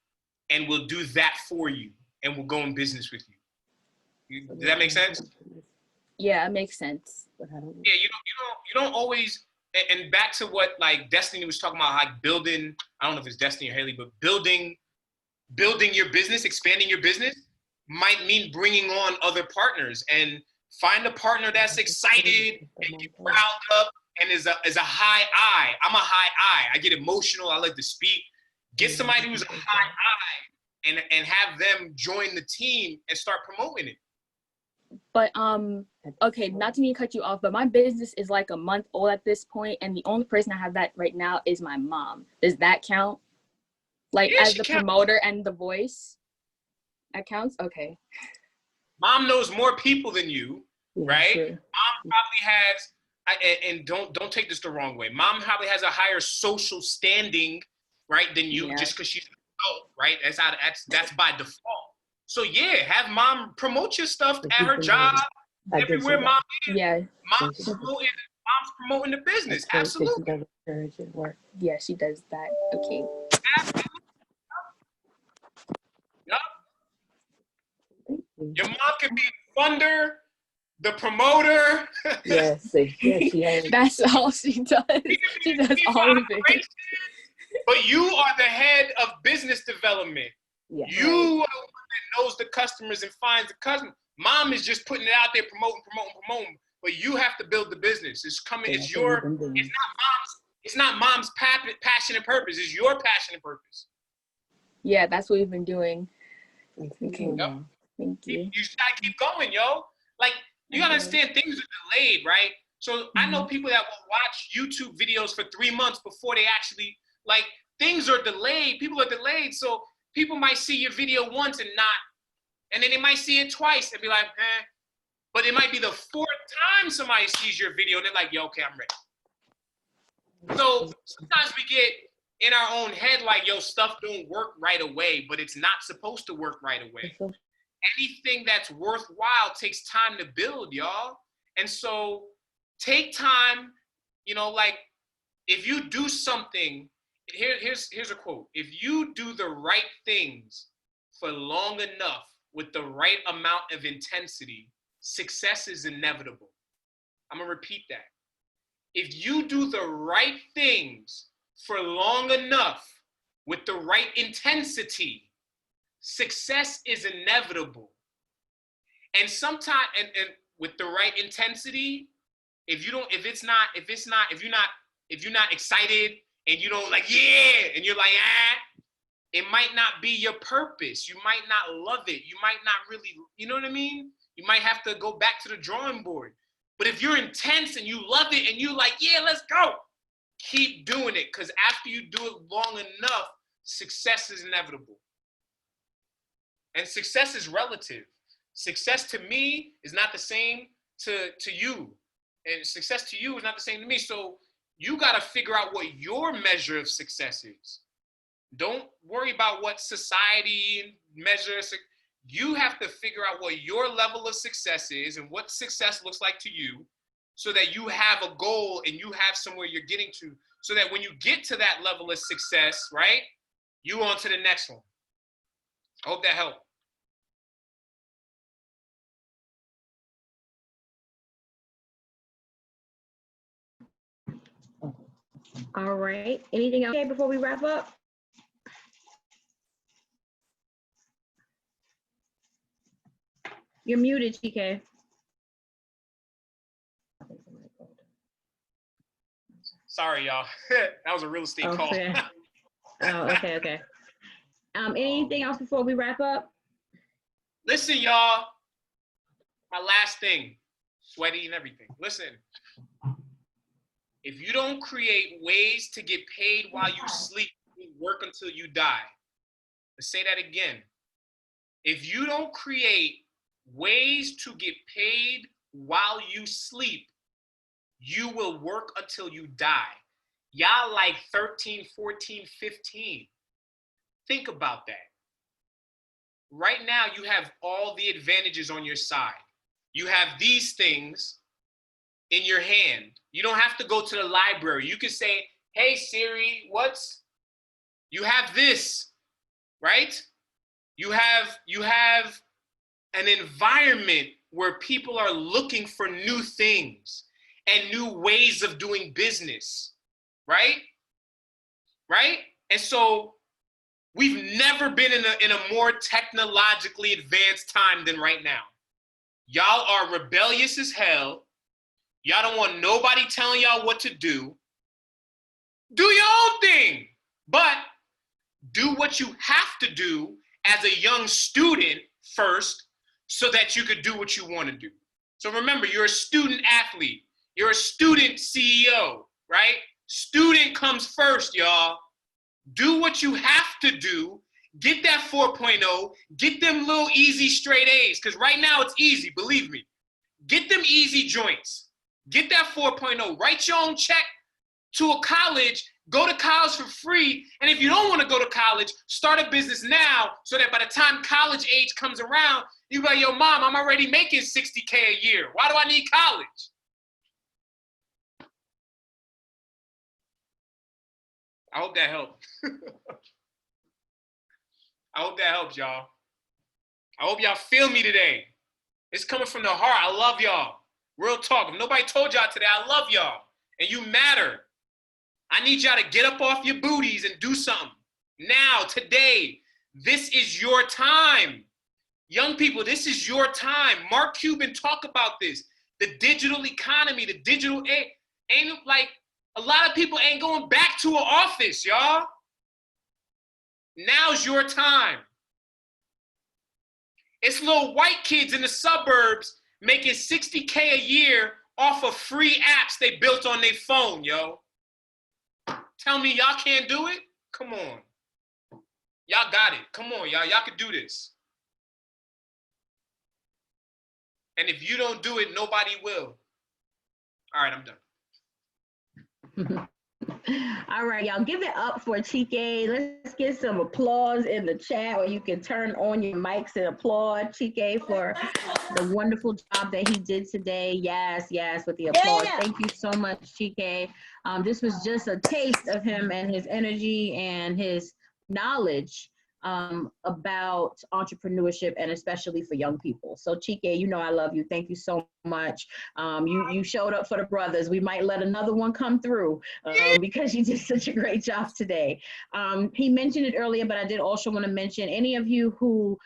and will do that for you and will go in business with you. Does that make sense? Yeah, it makes sense. Yeah, you don't always, and back to what like Destiny was talking about, like building, I don't know if it's Destiny or Haley, but building your business, expanding your business might mean bringing on other partners, and find a partner that's excited and get riled up and is a high I. I'm a high I. I get emotional. I like to speak. Get somebody who's a high I and have them join the team and start promoting it. But okay, not to mean cut you off, but my business is like a month old at this point, and the only person I have that right now is my mom. Does that count? Like, yeah, as the promoter and the voice? That counts? Okay. Mom knows more people than you, right? Sure. Mom probably has, and don't take this the wrong way. Mom probably has a higher social standing, right, than you, just because she's an adult, right? That's by default. So yeah, have mom promote your stuff at her job, everywhere mom is. Yeah. Mom's promoting the business. Absolutely. Yeah, she does that. Okay. Yep. Your mom can be the funder, the promoter. Yes, she has. That's all she does. She does all of it. But you are the head of business development. Yeah. You are the one that knows the customers and finds the customer. Mom is just putting it out there, promoting. But you have to build the business. It's coming. It's your. It's not mom's passion and purpose. It's your passion and purpose. Yeah, that's what we've been doing. Okay. Yep. Thank you. You just gotta keep going, yo. Like, you gotta understand, things are delayed, right? So I know people that will watch YouTube videos for 3 months before they actually, like, things are delayed. People are delayed. So people might see your video once and then they might see it twice and be like, eh. But it might be the fourth time somebody sees your video and they're like, yo, okay, I'm ready. So sometimes we get in our own head like, yo, stuff don't work right away, but it's not supposed to work right away. Anything that's worthwhile takes time to build, y'all. And so take time, you know, like if you do something, here's a quote. If you do the right things for long enough with the right amount of intensity, success is inevitable. I'm gonna repeat that. If you do the right things for long enough with the right intensity, success is inevitable. And sometimes, and with the right intensity, if you're not excited and you don't like, yeah, and you're like, it might not be your purpose. You might not love it. You might not really, you know what I mean? You might have to go back to the drawing board. But if you're intense and you love it and you like, yeah, let's go, keep doing it. Because after you do it long enough, success is inevitable. And success is relative. Success to me is not the same to you. And success to you is not the same to me. So you got to figure out what your measure of success is. Don't worry about what society measures. You have to figure out what your level of success is and what success looks like to you, so that you have a goal and you have somewhere you're getting to, so that when you get to that level of success, right, you on to the next one. I hope that helped. All right. Anything else before we wrap up? You're muted, Chike. Sorry, y'all. That was a real estate call. Okay. Anything else before we wrap up? Listen, y'all. My last thing, sweaty and everything. Listen, if you don't create ways to get paid while you sleep, you work until you die. Let's say that again. If you don't create ways to get paid while you sleep, you will work until you die. Y'all like 13, 14, 15. Think about that. Right now, you have all the advantages on your side. You have these things in your hand. You don't have to go to the library. You can say, hey, Siri, you have this, right? You have an environment where people are looking for new things and new ways of doing business, right? Right? And so we've never been in a more technologically advanced time than right now. Y'all are rebellious as hell. Y'all don't want nobody telling y'all what to do. Do your own thing, but do what you have to do as a young student first, so that you could do what you want to do. So remember, you're a student athlete. You're a student CEO, right? Student comes first, y'all. Do what you have to do. Get that 4.0. Get them little easy straight A's, because right now it's easy, believe me. Get them easy joints. Get that 4.0. Write your own check to a college. Go to college for free. And if you don't want to go to college, start a business now, so that by the time college age comes around, you be like, yo, mom, I'm already making $60K a year. Why do I need college? I hope that helped. I hope that helps, y'all. I hope y'all feel me today. It's coming from the heart. I love y'all. Real talk. If nobody told y'all today, I love y'all. And you matter. I need y'all to get up off your booties and do something. Now, today, this is your time. Young people, this is your time. Mark Cuban talk about this. The digital economy, the digital ain't like, a lot of people ain't going back to an office, y'all. Now's your time. It's little white kids in the suburbs making $60K a year off of free apps they built on their phone, yo. Tell me y'all can't do it? Come on. Y'all got it. Come on, y'all. Y'all can do this. And if you don't do it, nobody will. All right, I'm done. All right, y'all, give it up for Chike. Let's get some applause in the chat, or you can turn on your mics and applaud Chike for the wonderful job that he did today. Yes, yes, with the applause. Yeah. Thank you so much, Chike. This was just a taste of him and his energy and his knowledge about entrepreneurship, and especially for young people. So Chike, you know I love you. Thank you so much. You showed up for the brothers. We might let another one come through because you did such a great job today. He mentioned it earlier, but I did also want to mention any of you who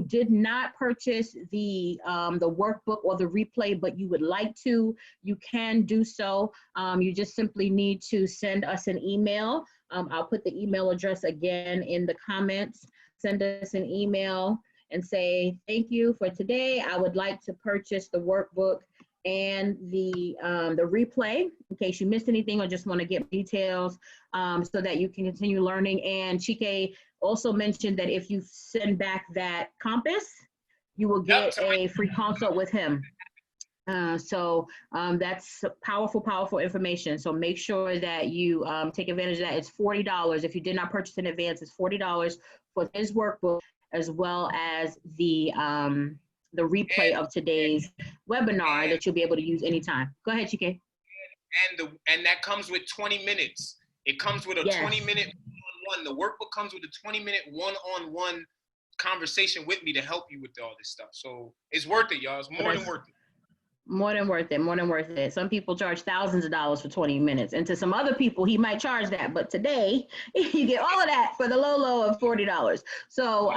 did not purchase the workbook or the replay, but you would like to, you can do so. You just simply need to send us an email. I'll put the email address again in the comments. Send us an email and say, thank you for today. I would like to purchase the workbook and the replay in case you missed anything or just want to get details so that you can continue learning. And Chike also mentioned that if you send back that compass, you will get a free consult with him. So that's powerful, powerful information. So make sure that you take advantage of that. It's $40. If you did not purchase in advance, it's $40 for his workbook, as well as the replay of today's webinar that you'll be able to use anytime. Go ahead, Chike. And that comes with 20 minutes. It comes with a 20-minute one-on-one. The workbook comes with a 20-minute one-on-one conversation with me to help you with all this stuff. So it's worth it, y'all. It's more than worth it. More than worth it, more than worth it. Some people charge thousands of dollars for 20 minutes. And to some other people, he might charge that. But today, you get all of that for the low of $40. So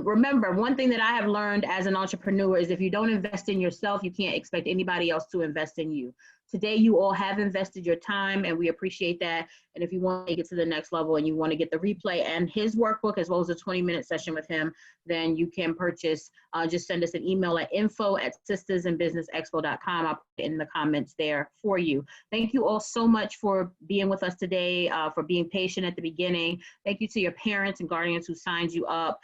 remember, one thing that I have learned as an entrepreneur is if you don't invest in yourself, you can't expect anybody else to invest in you. Today, you all have invested your time, and we appreciate that. And if you want to get to the next level and you want to get the replay and his workbook, as well as a 20-minute session with him, then you can purchase. Just send us an email at info@sistersandbusinessexpo.com. I'll put it in the comments there for you. Thank you all so much for being with us today, for being patient at the beginning. Thank you to your parents and guardians who signed you up.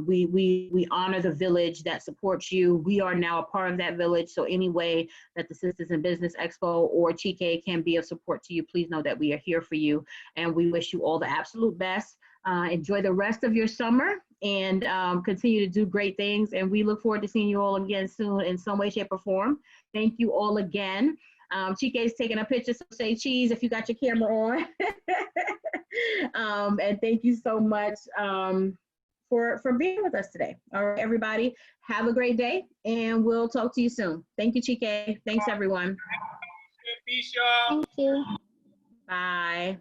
We honor the village that supports you. We are now a part of that village. So any way that the Sisters in Business Expo or Chike can be of support to you, please know that we are here for you, and we wish you all the absolute best. Enjoy the rest of your summer and continue to do great things, and we look forward to seeing you all again soon in some way, shape, or form. Thank you all again. Chike is taking a picture, so say cheese if you got your camera on. And thank you so much for being with us today. All right, everybody, have a great day, and we'll talk to you soon. Thank you, Chike. Thanks, everyone. Peace, y'all. Thank you. Bye.